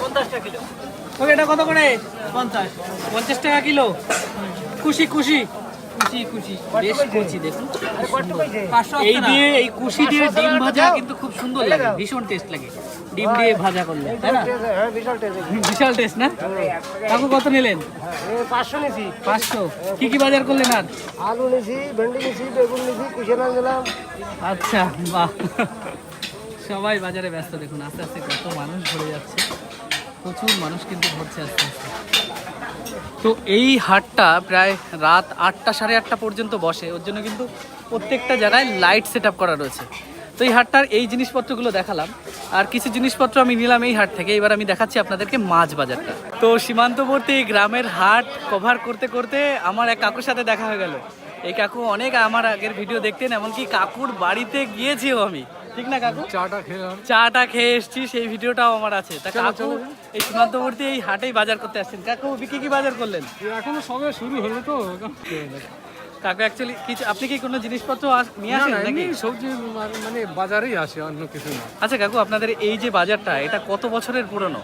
50 টাকা কিলো। ওকে, এটা কত করে? 50 টাকা কিলো। খুশি খুশি খুশি, বেশ খুশি। দেখুন এই দিয়ে, এই কুশি দিয়ে ডিম ভাজা কিন্তু খুব সুন্দর লাগে, ভীষণ টেস্ট লাগে ডিম দিয়ে ভাজা করলে, তাই না? বিশাল টেস্ট না? কাকু কত নিলেন? 500 নিছি। 500। কি কি বাজার করলেন? আর আলু নিছি, ভেন্ডি নিছি, বেগুন নিছি, কুশিয়ারা নিলাম। আচ্ছা, বাহ, সবাই বাজারে ব্যস্ত। দেখুন আস্তে আস্তে কত মানুষ ভরে যাচ্ছে, প্রচুর মানুষ কিন্তু ভরছে আস্তে আস্তে। তো এই হাটটা প্রায় রাত 8টা সাড়ে 8টা পর্যন্ত বসে, ওর জন্য কিন্তু প্রত্যেকটা জায়গায় লাইট সেট আপ করা রয়েছে। তো এই হাটটার এই জিনিসপত্রগুলো দেখালাম, আর কিছু জিনিসপত্র আমি নিলাম এই হাট থেকে। এবার আমি দেখাচ্ছি আপনাদেরকে মাছ বাজারটা। তো সীমান্তবর্তী গ্রামের হাট কভার করতে করতে আমার এক কাকুর সাথে দেখা হয়ে গেল। এই কাকু অনেক আমার আগের ভিডিও দেখতেন, এমনকি কাকুর বাড়িতে গিয়েছিও আমি, ঠিক না কাকু? চাটা খেয়ে এসেছি, সেই ভিডিওটাও আমার আছে। তা কাকু এই সীমান্তবর্তী এই হাটেই বাজার করতে আসছেন। কাকু কি বাজার করলেন? এখনো সবে শুরু হলো তো। কাকু অ্যাকচুয়ালি কিছু, আপনি কি কোনো জিনিসপত্র নিয়ে আসেন নাকি? সবজি মানে বাজারেই আসে, অন্য কিছু না। আচ্ছা কাকু, আপনাদের এই যে বাজারটা, এটা কত বছরের পুরনো?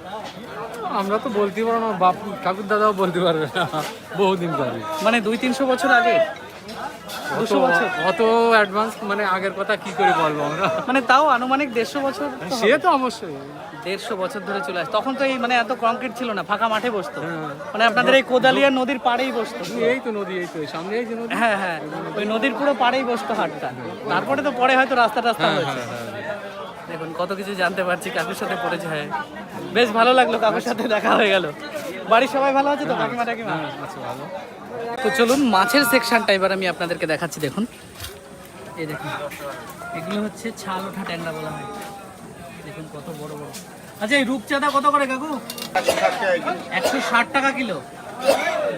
আমরা তো বলতে পারবো না, বাপ ঠাকুর দাদাও বলতে পারবে না, বহুদিন ধরে। মানে 200-300 বছর আগে? 200 বছর? অত অ্যাডভান্স মানে আগের কথা কি করে বলবো আমরা? মানে তাও আনুমানিক 150 বছর তো সে হবে। তো অবশ্যই 150 বছর ধরে চলে আসে। তখন তো এই মানে এত কংক্রিট ছিল না, ফাঁকা মাঠে বসতো। মানে আপনাদের এই কোদালিয়া নদীর পাড়েই বসতো। এই তো নদী, এই তো সামনে এই যে নদী। হ্যাঁ হ্যাঁ, ওই নদীর পুরো পাড়েই বসতো হাটটা। তারপরে তো পরে হয়তো রাস্তা হয়েছে। দেখুন কত কিছু জানতে পারছি কাকুর সাথে পরিচয়। বেশ ভালো লাগলো, কাকুর সাথে দেখা হয়ে গেল। বাড়ির সবাই ভালো আছে তো? কাকিমা টাকিমা? আচ্ছা, ভালো। তো চলুন মাছের সেকশনটা এবার আমি আপনাদেরকে দেখাচ্ছি। দেখুন এই দেখুন, এগুলো হচ্ছে ছাল ওঠা ট্যাংরা বলা হয়। দেখুন কত বড় বড়। আচ্ছা এই রূপচাঁদা কত করে কাকু? 160 টাকা কিলো।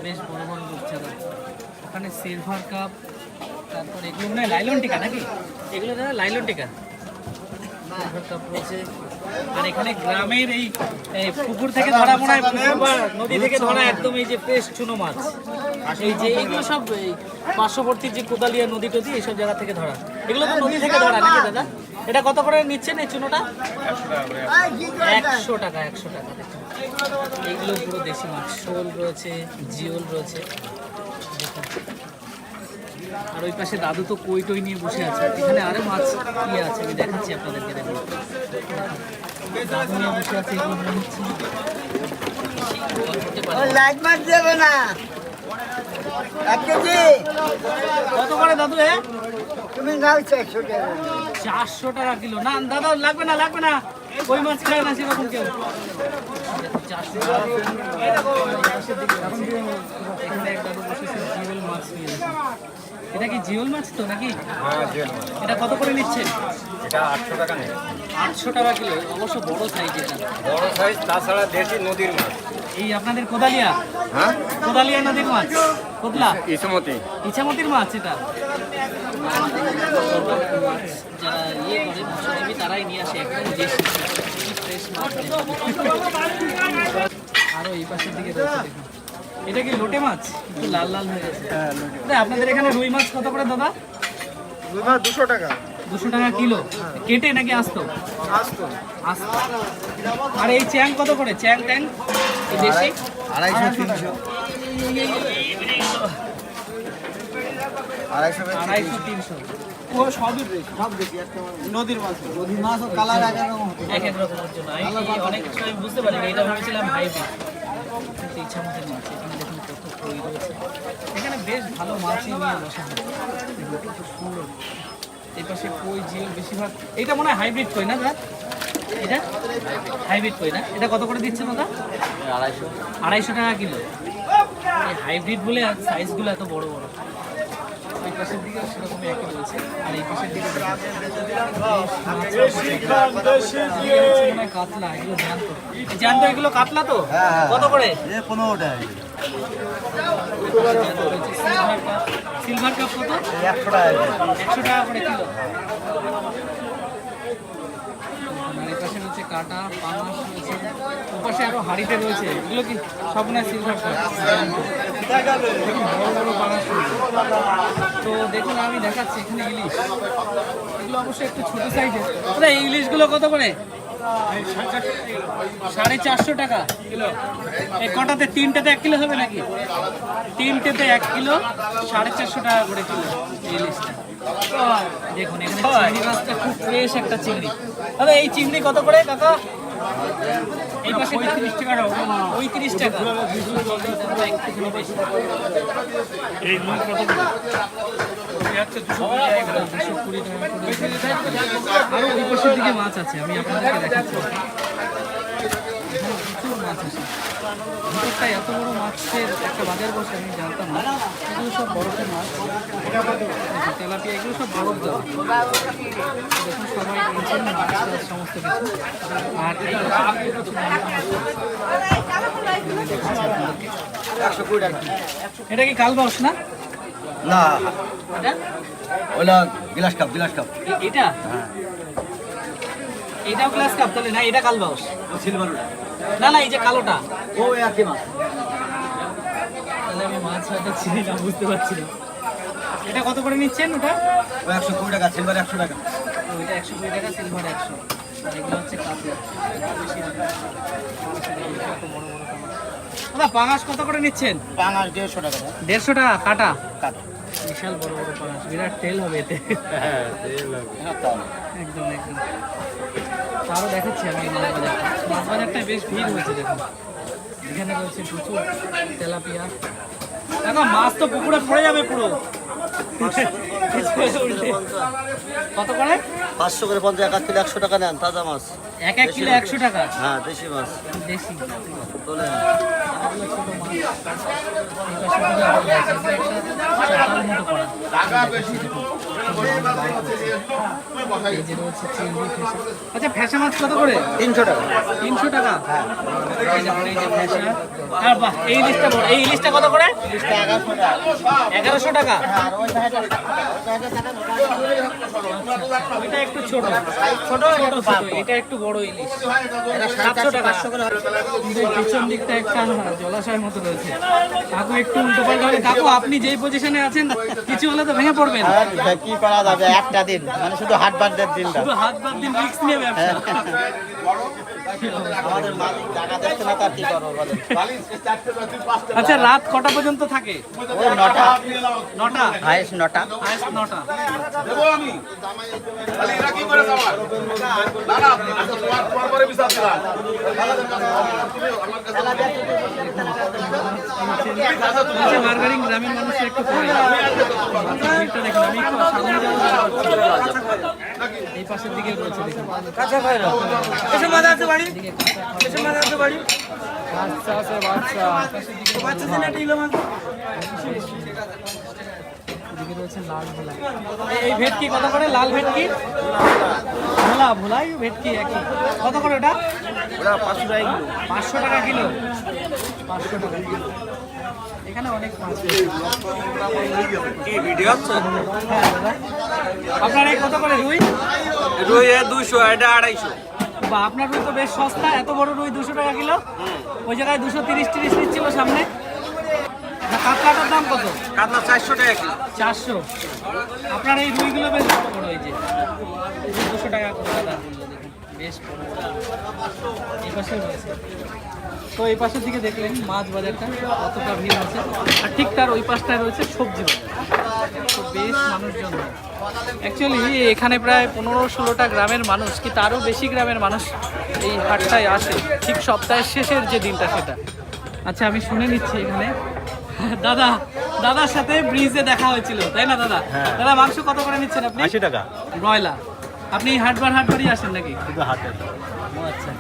বেশ বড় বড় রূপচাঁদা। ওখানে সিলভার কাপ, তারপর এগুলো মনে হয় লাইলন টিকা নাকি? এগুলো দাদা লাইলন টিকা। সিলভার কাপ রয়েছে। আর এখানে গ্রামের এই পুকুর থেকে ধরা, মনে হয় পুকুর বা নদী থেকে ধরা একদম এই যে ফ্রেশ চুনো মাছ। এই যে এইগুলো সব এই পার্শ্ববর্তী যে কোদালিয়া নদী টদী এইসব জায়গা থেকে ধরা। এগুলো তো নদী থেকে ধরা নাকি দাদা? এটা কত করে নিচ্ছেন এই চুনোটা? 100 টাকা। 100 টাকা। দেখুন এইগুলো পুরো দেশি মাছ, শোল রয়েছে, জিওল রয়েছে। আর ওই পাশে দাদু তো কই টই নিয়ে বসে আছে। এখানে আরো মাছ ইয়ে আছে, আমি দেখাচ্ছি আপনাদেরকে। দেখুন দাদু নিয়ে বসে আছে, এগুলো মনে হচ্ছে লাইট মাছ দেবে না। 1 কেজি কত করে দাদু? তুমি নাও 100 টাকা। 400 টাকা কিলো। না দাদা লাগবে না, ওই মাছ খায় না সেরকম কেউ। 400 টাকা। এখানে এক দাদু বসেছে, জিওল মাছ নিয়ে গেছে। এটা কি জিওল মাছ তো নাকি? এটা কত করে নিচ্ছেন? এটা 800 টাকা নেই। 800 টাকা কিলো। অবশ্য বড় সাইজ এটা। বড় সাইজ, তাছাড়া দেশি নদীর মাছ। এই আপনাদের কোদালিয়া? হ্যাঁ, কোদালিয়া নদীর মাছ, কোদলা ইসমতি। ইছামতির মাছ এটা। যারা ইয়ে করে মৎস্যজীবী তারাই নিয়ে আসে একদম দেশি ফ্রেশ মাছ। আরো এই পাশের দিকে রয়েছে দেখুন, এটা কি লোটে মাছ? একটু লাল লাল হয়ে গেছে। দাদা, আপনাদের এখানে রুই মাছ কত করে দাদা? 200 টাকা 200 টাকা কিলো। কেটে নাকি আস্ত? আস্ত। আস্ত। আর এই চ্যাং কত করে? চ্যাং ট্যাং এই দেশি 250 300 250 300। ও সবই সব দেখি একটা নদীর মাছ ও কালার এক এক রকমের জন্য অনেক কিছু আমি বুঝতে পারি না, এটা ভেবেছিলাম হাইব্রিড, কিন্তু ইচ্ছা মতো মাছ। এখানে দেখুন কত কই রয়েছে, এখানে বেশ ভালো মাছই নিয়ে বসা হয়। দেখুন কত সুন্দর। এই পাশে কই জিও বেশিরভাগ। এটা মনে হয় হাইব্রিড কই না দাদা? এটা হাইব্রিড কই না? এটা কত করে দিচ্ছেন দাদা? 250 টাকা কিলো। এই হাইব্রিড বলে সাইজগুলো এত বড় বড়। এই পাশের দিকে সেরকমই একই রয়েছে। আর এই পাশের দিকে কাতলা, এগুলো জ্যান্ত। জ্যান্ত এগুলো কাতলা তো? কত করে? 15 টাকা সিলভার কাপ কত? 100 টাকা 100 টাকা করে কিলো। আর এই পাশে রয়েছে কাটা, পাঙাশ রয়েছে। ওপাশে আরো হাড়িতে রয়েছে, এগুলো কি সব না সিলভার কাপ? বড় বড় পাঙাশ রয়েছে। তো দেখুন আমি দেখাচ্ছি এখানে ইলিশ, এগুলো অবশ্যই একটু ছোট সাইজের। এই ইলিশগুলো কত করে? 450 টাকা কিলো। এই কটাতে? তিনটাতে 1 কিলো হবে নাকি? তিনটেতে 1 কিলো, 450 টাকা করে কিলো এই ইলিশটা। দেখুন এখানে চিংড়ি মাছটা খুব ফ্রেশ একটা চিংড়ি। দাদা এই চিংড়ি কত করে কাকা? এই পাশে 35 টাকা। 35 টাকা। একটুখানি বেশি। এই মাছ কত করে? আরো ওই পাশের দিকে মাছ আছে, আমি আপনাদেরকে দেখাচ্ছি। প্রচুর মাছ আছে ভিতরটা। এত বড় মাছের একটা বাজার বসে আমি জানতাম না। এগুলো সব বরফের মাছ, তেলাপিয়া, এগুলো সব বরফ দেওয়া। দেখুন সবাই কিনছেন মাছ সমস্ত কিছু। আর এই এটা কি কালবাউস না? না এটা ওলা গ্লাস কাপ এটা এটাও গ্লাস কাপ তাহলে না? এটা কালবাউস সিলভার না? না, এই যে কালোটা ও একই মাছ। তাহলে আমি মাছ হয়তো চিনি না, বুঝতে পারছি না। এটা কত করে নিচ্ছেন? ওটা ও 120 টাকা, সিলভার 100 টাকা। ওইটা 120 টাকা, সিলভার 100। আর এগুলো হচ্ছে কাতলা। দাদা পাঙাশ কত করে নিচ্ছেন? পাঙাশ 150 টাকা। 150 টাকা কাটা। বিশাল বড় বড় পাঙাশ, বিরাট তেল হবে এতে। একদম একদম। আরও দেখাচ্ছি আমি মাছ বাজারটা। মাছ বাজারটায় বেশ ভিড় হয়েছে দেখুন। এখানে রয়েছে প্রচুর তেলাপিয়া। দেখো মাছ তো পুকুরে পড়ে যাবে পুরো। কত করে? 500 করে 50 1 কিলো 100 টাকা নেন, তাজা মাছ। 1 কিলো 100 টাকা। হ্যাঁ দেশি মাছ দেশি। তোলেন। আচ্ছা ফ্যাসা মাছ কত করে? 300 টাকা। 300 টাকা। এই দেখুন এই যে ফ্যাসা। আর বাহ, এই ইলিশটা বড়। এই ইলিশটা কত করে? 1100 টাকা। ওইটা একটু ছোট ছোট ছোট ছোট, এটা একটু বড় ইলিশ। 700 টাকা। কিন্তু পিছন দিকটা একটা জলাশয়ের মতো রয়েছে। কাকু একটু উল্টো পাল্টা হবে। কাকু আপনি যেই পজিশনে আছেন কিছু হলে তো ভেঙে পড়বেন। কি করা যাবে, একটা দিন মানে শুধু হাট বাটের দিনটা। শুধু হাত বাদ দিন রিস্ক নিয়ে ব্যবসা। আমাদের মালিক টাকা দেখতে না, তার কি করবো বলেন। আচ্ছা রাত কটা পর্যন্ত থাকে? ওই 9টা 9টা। হাইস্ট 9টা। হাইস্ট 9টা। মার্গারিং গ্রামের মানুষের একটু পরে ভিড়টা দেখুন। আমি একটু সামনে যাবো। এই পাশের দিকে রয়েছে দেখুন কাঁচা খায়রা। এসে মাছ আছে বাড়ি, এসে মাছ আছে বাড়ি। বাচ্চা আছে বাচ্চা। বাচ্চা ছেলে টিলো মাছ। এদিকে রয়েছে লাল ভোলা। এই ভেটকি কত করে? লাল ভেটকি ভোলা, ভোলাই ভেটকি একই। কত করে ওটা? ওরা 500 টাকা কিলো। 500 টাকা কিলো। 500 টাকা কিলো। এখানে অনেক মাছ কি ভিডিও আছে? হ্যাঁ দাদা। আপনার এই কত করে রুই? রুই 200, এটা 250। বা আপনার রুই তো বেশ সস্তা, এত বড় রুই 200 টাকা কিলো। ওই জায়গায় 230-30 নিচ্ছিল সামনে। কাতলাটার দাম কত? কাতলা 400 টাকা কিলো। 400। আপনার এই রুইগুলো বেশ বড় বড়, এই যে 200 টাকা করে দাদা বললো, দেখুন বেশ বড়। এই পাশে রয়েছে। তো এই পাশের দিকে দেখলেন মাছ বাজারটা কতটা ভিড় আছে, আর ঠিক তার ওই পাশটায় রয়েছে সবজি বাজার। তো বেশ মানুষজন। অ্যাকচুয়ালি এখানে প্রায় 15-16টা গ্রামের মানুষ, কি তারও বেশি গ্রামের মানুষ এই হাটটায় আসে ঠিক সপ্তাহের শেষের যে দিনটা সেটা। আচ্ছা আমি শুনে নিচ্ছি এখানে দাদার সাথে ব্রিজে দেখা হয়েছিল, তাই না দাদা? দাদা মাংস কত করে নিচ্ছেন আপনি? 80 টাকা ব্রয়লার। আপনি হাটবারই আসেন নাকি? শুধু হাটে। ও আচ্ছা।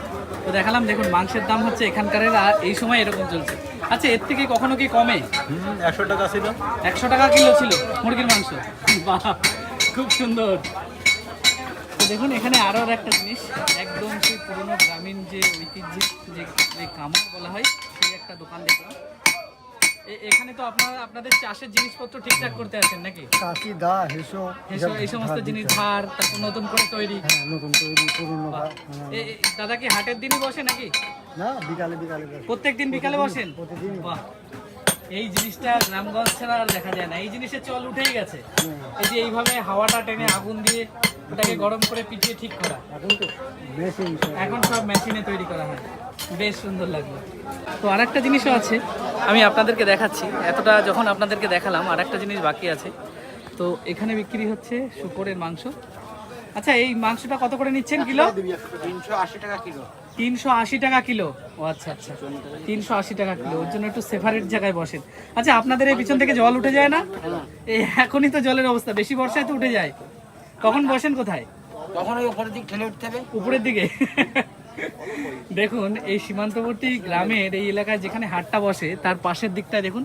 তো দেখালাম, দেখুন মাংসের দাম হচ্ছে এখানকার এই সময় এরকম চলছে। আচ্ছা এর থেকে কখনো কি কমে? 100 টাকা ছিল। 100 টাকা কিলো ছিল মুরগির মাংস। বাহ, খুব সুন্দর। তো দেখুন এখানে আরও একটা জিনিস, একদম সেই পুরনো গ্রামীণ যে ঐতিহ্যের যে কামার বলা হয়, সেই একটা দোকান দেখলাম। এখানে তো আপনাদের চাষের জিনিসপত্র ঠিকঠাক করতে আসেন নাকি? কাশি দা হেসো এই সমস্ত জিনিস ধার তারপর নতুন করে তৈরি। নতুন তৈরি পুরনো দাদা কি হাটের দিনই বসে নাকি? না বিকালে প্রত্যেকদিন বিকালে বসেন? বাহ, এই জিনিসটা গ্রামগঞ্জ ছাড়া আর দেখা যায় না। এই জিনিসের চল উঠেই গেছে। এই যে এইভাবে হাওয়াটা টেনে আগুন দিয়ে ওটাকে গরম করে পিটিয়ে ঠিক করা, এখন সব মেশিনে তৈরি করা হয়। বেশ সুন্দর লাগলো। তো আর একটা জিনিসও আছে, আমি আপনাদেরকে দেখাচ্ছি। এতটা যখন আপনাদেরকে দেখালাম, আর একটা জিনিস বাকি আছে। তো এখানে বিক্রি হচ্ছে শুকরের মাংস। আচ্ছা এই মাংসটা কত করে নিচ্ছেন কিলো? 380 টাকা কিলো। 380 টাকা কিলো। ও আচ্ছা আচ্ছা, 380 টাকা কিলো। ওর জন্য একটু সেপারেট জায়গায় বসেন। আচ্ছা আপনাদের এই পিছন থেকে জল উঠে যায় না? এই এখনই তো জলের অবস্থা, বেশি বর্ষায় তো উঠে যায়। তখন বসেন কোথায়? তখন ওই উপরের দিক ঠেলে উঠতে হবে। উপরের দিকে। দেখুন এই সীমান্তবর্তী গ্রামের এই এলাকায় যেখানে হাটটা বসে, তার পাশের দিকটায় দেখুন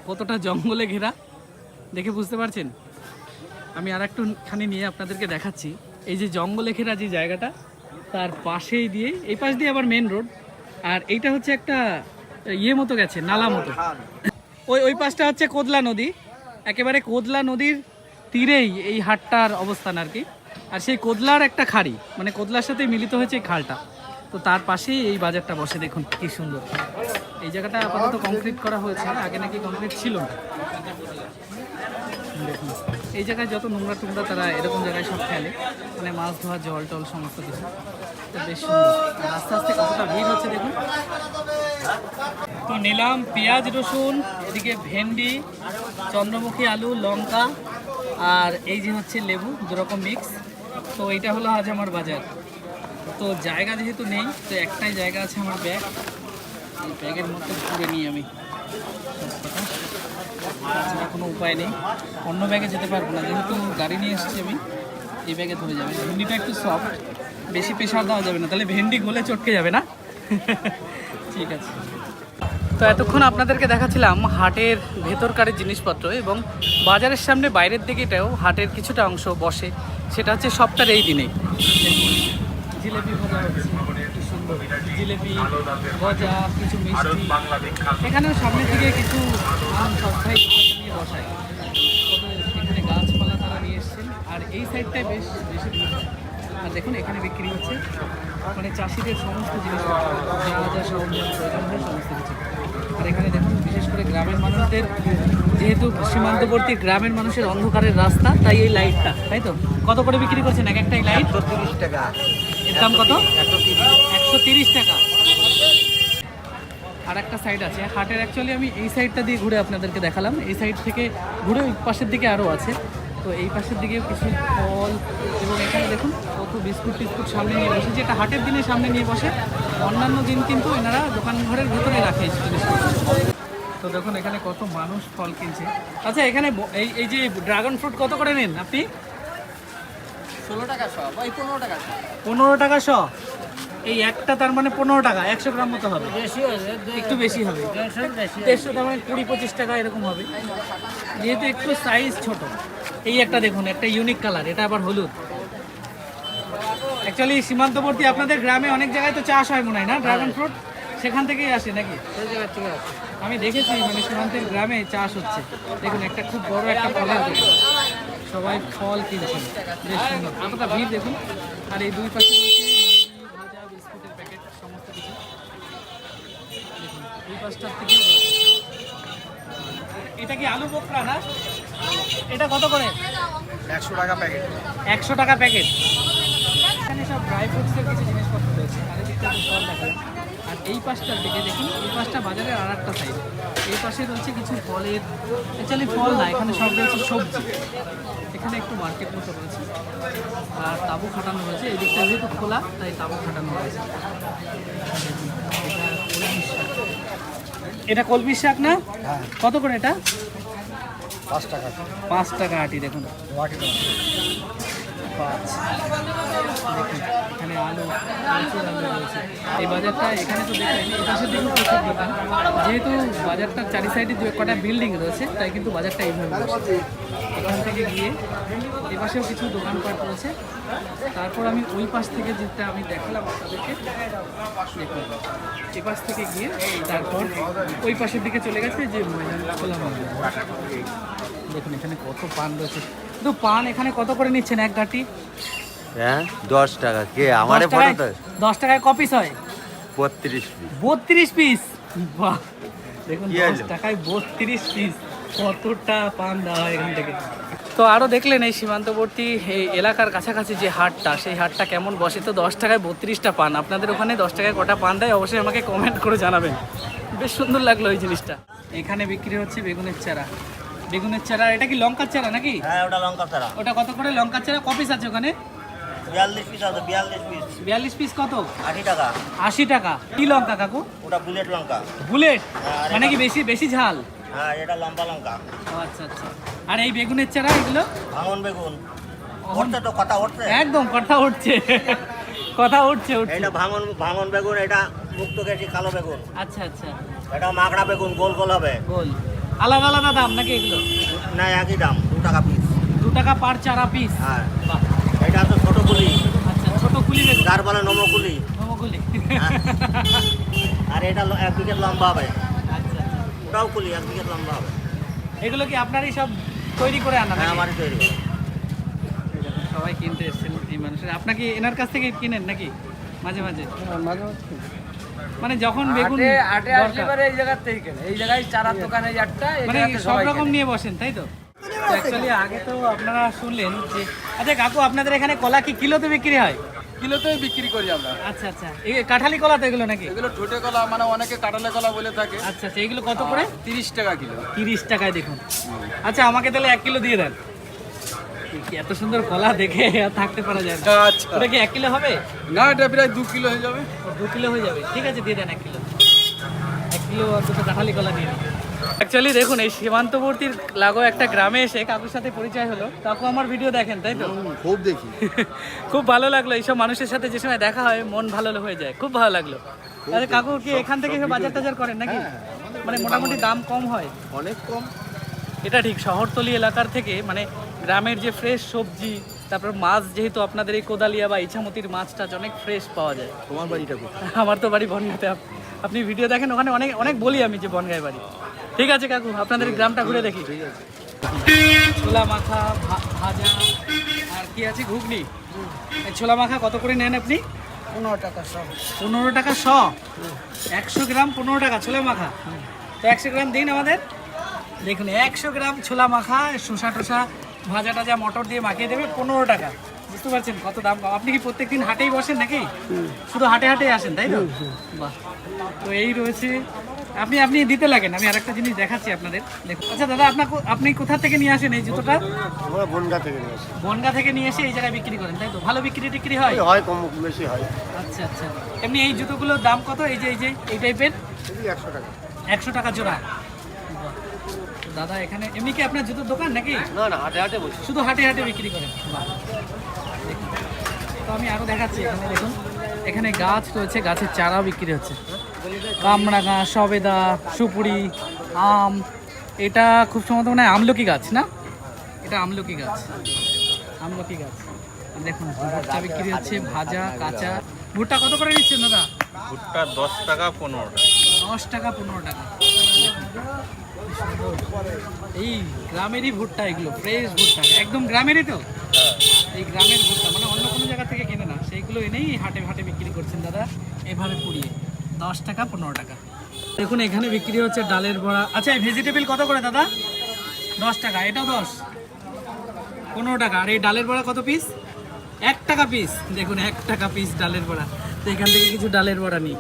কতটা জঙ্গলে ঘেরা, দেখে বুঝতে পারছেন? আমি আর একটুখানি নিয়ে আপনাদেরকে দেখাচ্ছি। এই যে জঙ্গলে ঘেরা যে জায়গাটা, তার পাশেই দিয়ে, এই পাশ দিয়ে আবার মেন রোড, আর এইটা হচ্ছে একটা মতো গেছে, নালা মতো। ওই পাশটা হচ্ছে কোদলা নদী। একেবারে কোদলা নদীর তীরেই এই হাটটার অবস্থান আর কি। আর সেই কোদলার একটা খাড়ি, মানে কোদলার সাথে মিলিত হয়েছে এই খালটা। তো তার পাশেই এই বাজারটা বসে। দেখুন কি সুন্দর। এই জায়গাটা আপাতত কংক্রিট করা হয়েছে, আগে নাকি কংক্রিট ছিল না। দেখুন এই জায়গায় যত নোংরা টুংরা তারা এরকম জায়গায় সব ফেলে, মানে মাছ ধোয়া, জল টল সমস্ত কিছু। তো বেশ সুন্দর। আর আস্তে আস্তে কতটা ভিড় হচ্ছে দেখুন। তো নিলাম পেঁয়াজ রসুন, এদিকে ভেন্ডি, চন্দ্রমুখী আলু, লঙ্কা, আর এই যে হচ্ছে লেবু, দুরকম মিক্স। তো এইটা হলো আজ আমার বাজার। তো জায়গা যেহেতু নেই, তো একটাই জায়গা আছে আমার ব্যাগ, এই ব্যাগের মধ্যে ঘুরে নিই আমি সবকটা। তাছাড়া কোনো উপায় নেই, অন্য ব্যাগে যেতে পারবো না, যেহেতু গাড়ি নিয়ে এসেছি আমি। এই ব্যাগে ধরে যাবে। ভেন্ডিটা একটু সফট, বেশি প্রেশার দেওয়া যাবে না, তাহলে ভেন্ডি গলে চটকে যাবে না। ঠিক আছে। তো এতক্ষণ আপনাদেরকে দেখাচ্ছিলাম হাটের ভেতরকারের জিনিসপত্র, এবং বাজারের সামনে বাইরের দিকেটাও হাটের কিছুটা অংশ বসে। সেটা হচ্ছে সপ্তাহের এই দিনেই। জিলেপি ভাজা হচ্ছে, কি সুন্দর জিলেপি, গজা, কিছু মিষ্টি। এখানেও সামনের দিকে কিছু সস্তায় নিয়ে বসায়। কত এখানে গাছপালা তারা নিয়ে এসছেন, আর এই সাইডটায় বেশি ভিড় হয়। আর দেখুন এখানে বিক্রি হচ্ছে মানে চাষিদের সমস্ত জিনিসপত্র, যা যা সরঞ্জাম প্রয়োজন হয় সমস্ত কিছু। আর এখানে দেখুন বিশেষ করে গ্রামের মানুষদের, যেহেতু সীমান্তবর্তী গ্রামের মানুষের অন্ধকারের রাস্তা, তাই এই লাইটটা, তাই তো কত করে বিক্রি করছেন এক একটাই লাইট? 130 টাকা। এর দাম কত? 130 টাকা। আর একটা সাইড আছে হাটের, অ্যাকচুয়ালি আমি এই সাইডটা দিয়ে ঘুরে আপনাদেরকে দেখালাম। এই সাইড থেকে ঘুরে ওই পাশের দিকে আরও আছে। তো এই পাশের দিকেও কিছু ফল, এবং এখানে দেখুন কত বিস্কুট টিস্কুট সামনে নিয়ে বসে, যেটা হাটের দিনে সামনে নিয়ে বসে। অন্যান্য দিন কিন্তু এনারা দোকান ঘরের ভেতরে রাখে এই জিনিসপত্র। তো দেখুন এখানে কত মানুষ ফল কিনছে। আচ্ছা এখানে এই যে ড্রাগন ফ্রুট কত করে নেন আপনি? 16 টাকা শ, ওই 15 টাকা। 15 টাকা শ। এই একটা তার মানে 15 টাকা, 100 গ্রাম মতো হবে। বেশি হয়েছে, একটু বেশি হবে, 150 তার মানে 20-25 টাকা এরকম হবে, যেহেতু একটু সাইজ ছোট। এই একটা দেখুন, একটা ইউনিক কালার, এটা আবার হলুদ। অ্যাকচুয়ালি সীমান্তবর্তী আপনাদের গ্রামে অনেক জায়গায় তো চাষ হয় মনে হয় না ড্রাগন ফ্রুট, সেখান থেকেই আসে নাকি? সেই জায়গা থেকে আছে। আমি দেখেছি মানে সীমান্তের গ্রামে চাষ হচ্ছে। দেখুন একটা খুব বড় একটা ফলের দোকান, সবাই ফল কিনছেন, বেশ সুন্দর। কতটা ভিড় দেখুন। আর এই দুই পাশে রয়েছে মুড়ি, ভাজা, বিস্কুটের প্যাকেট, সমস্ত কিছু। দেখুন দুই পাশটার থেকেও রয়েছে। এটা কি আলু বোখরা না? এটা কত করে? 100 টাকা প্যাকেট। 100 টাকা প্যাকেট। এখানে সব ড্রাই ফ্রুটসের কিছু জিনিসপত্র রয়েছে। আর এদিকটা তো ফল দেখালাম। আর এই পাশটার দিকে দেখুন, এই পাশটা বাজারের আর একটা সাইড। এই পাশে রয়েছে কিছু ফলের, অ্যাকচুয়ালি ফল না, এখানে সব রয়েছে সবজি। এখানে একটু মার্কেট মতো রয়েছে আর তাঁবু খাটানো রয়েছে। এই দিকটা যেহেতু খোলা তাই তাঁবু খাটানো রয়েছে। এটা কলমির শাক না? কত করে এটা? 5 টাকা। 5 টাকা আটি। দেখুন দেখুন এখানে আলু, প্রচুর আলু রয়েছে। এই বাজারটা এখানে তো দেখলেন, এই পাশের দিকেও প্রচুর দোকান। যেহেতু বাজারটার চারি সাইডে দু কটা বিল্ডিং রয়েছে তাই কিন্তু বাজারটা এইভাবে বসে। এখান থেকে গিয়ে এই পাশেও কিছু দোকানপাট রয়েছে। তারপর আমি ওই পাশ থেকে যেটা আমি দেখালাম আপনাদেরকে, দেখুন এই পাশ থেকে গিয়ে তারপর ওই পাশের দিকে চলে গেছে যে ময়দান, খোলা ময়দান। দেখুন এখানে কত পান রয়েছে। কিন্তু পান এখানে কত করে নিচ্ছেন এক গাঁটি? হ্যাঁ 10 টাকা। কে আমারে ফটো তো 10 টাকায় কপিস হয়? 32 32 পিস। বাহ, দেখুন কি 10 হলো? টাকায় 32 পিস, কতটা পান দেওয়া হয় এখান থেকে। তো আরও দেখলেন এই সীমান্তবর্তী এই এলাকার কাছাকাছি যে হাটটা, সেই হাটটা কেমন বসে। তো 10 টাকায় 32টা পান। আপনাদের ওখানে 10 টাকায় কটা পান দেয় অবশ্যই আমাকে কমেন্ট করে জানাবেন। বেশ সুন্দর লাগলো এই জিনিসটা। এখানে বিক্রি হচ্ছে বেগুনের চারা। বেগুনের চারা, এটা কি লঙ্কার চারা নাকি? হ্যাঁ ওটা লঙ্কা চারা। ওটা কত করে লঙ্কার চারা? কপিস আছে ওখানে? 42 পিস আছে, 42 পিস। 42 পিস কত? 80 টাকা। 80 টাকা। কি লঙ্কা কাকু? ওটা বুলেট লঙ্কা। বুলেট হ্যাঁ, মানে কি বেশি বেশি ঝাল? হ্যাঁ এটা লম্বা লঙ্কা। ও আচ্ছা আচ্ছা। আর এই বেগুনের চারা এগুলো? ভাঙন বেগুন। উঠছে তো, কথা উঠছে। একদম কথা উঠছে, কথা উঠছে উঠছে। এটা ভাঙন বেগুন, এটা মুক্ত কেজি কালো বেগুন। আচ্ছা আচ্ছা। এটা মাগড়া বেগুন, গোল গোল হবে। গোল। আলাদা আলাদা দাম নাকি এগুলো? না একই দাম, 2 টাকা পিস। 2 টাকা পার চারা পিস? হ্যাঁ। বাহ। এটা তো ছোট কুলি, আচ্ছা, ছোট কুলি বেগুন। যার বলে নমকুলি। নমকুলি। আর এটা 1 উইকেট লম্বা হবে। আচ্ছা আচ্ছা। ওটাও কুলি, 1 উইকেট লম্বা হবে। এগুলো কি আপনারই সব তৈরি করে আনা? হ্যাঁ নাকি? আমারই তৈরি করে। সবাই কিনতে এসেছেন এই মানুষের। আপনাকে এনার কাছ থেকে কিনেন নাকি মাঝে মাঝে? মানে যখন বেগুন দরকার। এই জায়গার থেকে কেন, এই জায়গায় চারার দোকান, এই একটা মানে সব রকম নিয়ে বসেন তাই তো? অ্যাকচুয়ালি আগে তো আপনারা শুনলেন যে, আচ্ছা কাকু আপনাদের এখানে কলা কি কিলোতে বিক্রি হয়? কিলোতেই বিক্রি করি আমরা। আচ্ছা আচ্ছা। এই কাঁঠালি কলা তো এগুলো নাকি? এগুলো ঠোঁটে কলা, মানে অনেকে কাঁঠালে কলা বলে থাকে। আচ্ছা আচ্ছা। এগুলো কত করে? 30 টাকা কিলো। 30 টাকায়। দেখুন। আচ্ছা আমাকে তাহলে 1 কিলো দিয়ে দেন। কি এত সুন্দর কলা দেখে আর থাকতে পারা যায় না। আচ্ছা, ওটা কি 1 কিলো হবে? না এটা প্রায় 2 কিলো হয়ে যাবে। 2 কিলো হয়ে যাবে। ঠিক আছে দিয়ে দেন 1 কিলো। 1 কিলো দুটো কাঁঠালি কলা দিয়ে দিন। অ্যাকচুয়ালি দেখুন এই সীমান্তবর্তী লাগো একটা গ্রামে এসে কাকুর সাথে পরিচয় হলো। কাকু আমার ভিডিও দেখেন তাই তো? খুব দেখি। খুব ভালো লাগলো। এইসব মানুষের সাথে যে সময় দেখা হয় মন ভালো হয়ে যায়। খুব ভালো লাগলো। আচ্ছা কাকু কি এখান থেকে বাজার টাজার করেন নাকি? মানে মোটামুটি দাম কম হয়? অনেক কম। এটা ঠিক। শহরতলি এলাকার থেকে মানে গ্রামের যে ফ্রেশ সবজি, তারপর মাছ, যেহেতু আপনাদের এই কোদালিয়া বা ইছামতির মাছটা অনেক ফ্রেশ পাওয়া যায়। তোমার বাড়িটা কোথায়? আমার তো বাড়ি বনগাঁতে। আপনি ভিডিও দেখেন ওখানে, অনেক অনেক বলি আমি যে বনগাঁয় বাড়ি। ঠিক আছে কাকু, আপনাদের গ্রামটা ঘুরে দেখি। ছোলা মাখা, ভাজা, আর কি আছে ঘুগনি। এই ছোলা মাখা কত করে নেন আপনি? 15 টাকা সব। 15 টাকা শ। 100 গ্রাম 15 টাকা ছোলা মাখা। তো 100 গ্রাম দিন আমাদের। দেখুন 100 গ্রাম ছোলা মাখা, শসা টসা, ভাজা টাজা মটর দিয়ে মাখিয়ে দেবে 15 টাকা। বুঝতে পারছেন কত দাম কম। আপনি কি প্রত্যেকদিন হাটেই বসেন নাকি? শুধু হাটে হাটেই আসেন তাই তো? বাহ। তো এই রয়েছে। আপনি দিতে লাগেন। আমি আরেকটা জিনিস দেখাচ্ছি আপনাদের। দেখুন। আচ্ছা দাদা আপনি কোথা থেকে নিয়ে আসেন এই জুতোটা? আমরা বনগা থেকে নিয়ে আসি। বনগাঁ থেকে নিয়ে এসে এই জায়গায় বিক্রি করেন তাই তো? ভালো বিক্রি টিক্রি হয়? হয় কম বেশি হয়। আচ্ছা আচ্ছা। এমনি এই জুতোগুলোর দাম কত? এই যে এই টাইপের? 100 টাকা। 100 টাকা জোড়া। বাহ। তো দাদা এখানে এমনি কি আপনার জুতোর দোকান নাকি? না না হাটে হাটে বসি। শুধু হাটে হাটে বিক্রি করেন? বাহ। দেখুন। তো আমি আরও দেখাচ্ছি। এখানে দেখুন, এখানে গাছ রয়েছে, গাছের চারাও বিক্রি হচ্ছে। কামরাঙা, সবেদা, সুপুরি, আম। এটা খুব সম্ভবত মানে আমলকি গাছ না? এটা আমলকি গাছ। আমলকি গাছ। আর দেখুন ভুট্টা বিক্রি হচ্ছে, ভাজা, কাঁচা। ভুট্টা কত করে নিচ্ছেন দাদা? ভুট্টা 10 টাকা 15 টাকা। 10 টাকা 15 টাকা। দেখুন এই গ্রামেরই ভুট্টা, এগুলো ফ্রেশ ভুট্টা, একদম গ্রামেরই তো। এই গ্রামের ভুট্টা মানে অন্য কোনো জায়গা থেকে কেনে না, সেইগুলো এনেই হাটে হাটে বিক্রি করছেন দাদা এভাবে পুড়িয়ে। 10 টাকা 15 টাকা। দেখুন এখানে বিক্রি হচ্ছে ডালের বড়া। আচ্ছা এই ভেজিটেবল কত করে দাদা? 10 টাকা, এটাও 10, 15 টাকা। আর এই ডালের বড়া কত পিস? 1 টাকা পিস। দেখুন 1 টাকা পিস ডালের বড়া। তো এখান থেকে কিছু ডালের বড়া নিই।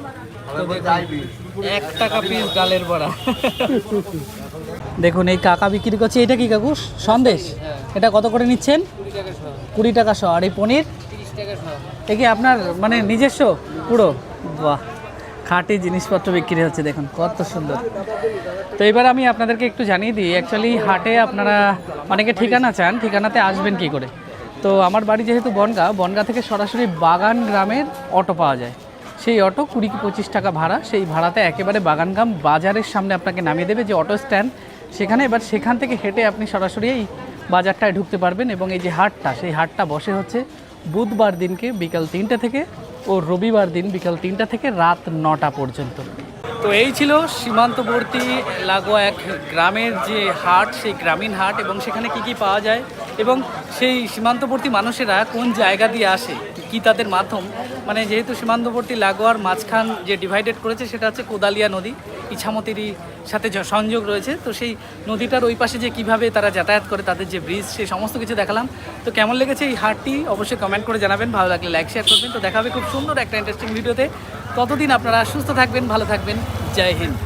তো দেখুন 1 টাকা পিস ডালের বড়া। দেখুন এই কাকা বিক্রি করছে। এটা কি কাকু? সন্দেশ। এটা কত করে নিচ্ছেন? 20 টাকা শ। আর এই পনির 30 টাকা শ। এ কি আপনার মানে নিজস্ব পুরো? বাহ, খাঁটি জিনিসপত্র বিক্রি হচ্ছে, দেখুন কত সুন্দর। তো এবার আমি আপনাদেরকে একটু জানিয়ে দিই, অ্যাকচুয়ালি হাটে আপনারা অনেকে ঠিকানা চান, ঠিকানাতে আসবেন কি করে। তো আমার বাড়ি যেহেতু বনগাঁ থেকে সরাসরি বাগান গ্রামের অটো পাওয়া যায়। সেই অটো 20-25 টাকা ভাড়া। সেই ভাড়াতে একেবারে বাগানগ্রাম বাজারের সামনে আপনাকে নামিয়ে দেবে, যে অটো স্ট্যান্ড সেখানে। এবার সেখান থেকে হেঁটে আপনি সরাসরি এই বাজারটায় ঢুকতে পারবেন। এবং এই যে হাটটা, সেই হাটটা বসে হচ্ছে বুধবার দিনকে বিকাল 3টা থেকে ও রবিবার দিন বিকাল 3টা থেকে রাত 9টা পর্যন্ত। তো এই ছিল সীমান্তবর্তী লাগোয়া এক গ্রামের যে হাট, সেই গ্রামীণ হাট, এবং সেখানে কি কি পাওয়া যায় এবং সেই সীমান্তবর্তী মানুষেরা কোন জায়গা দিয়ে আসে, কি তাদের মাধ্যম। মানে যেহেতু সীমান্তবর্তী লাগোয়ার মাঝখান যে ডিভাইডেড করেছে সেটা হচ্ছে কোদালিয়া নদী, ইছামতিরই সাথে সংযোগ রয়েছে। তো সেই নদীটার ওই পাশে যে কিভাবে তারা যাতায়াত করে, তাদের যে ব্রিজ, সেই সমস্ত কিছু দেখালাম। তো কেমন লেগেছে এই হাটটি অবশ্যই কমেন্ট করে জানাবেন, ভালো লাগলে লাইক শেয়ার করবেন। তো দেখা হবে খুব সুন্দর একটা ইন্টারেস্টিং ভিডিওতে। ততদিন আপনারা সুস্থ থাকবেন, ভালো থাকবেন। জয় হিন্দ।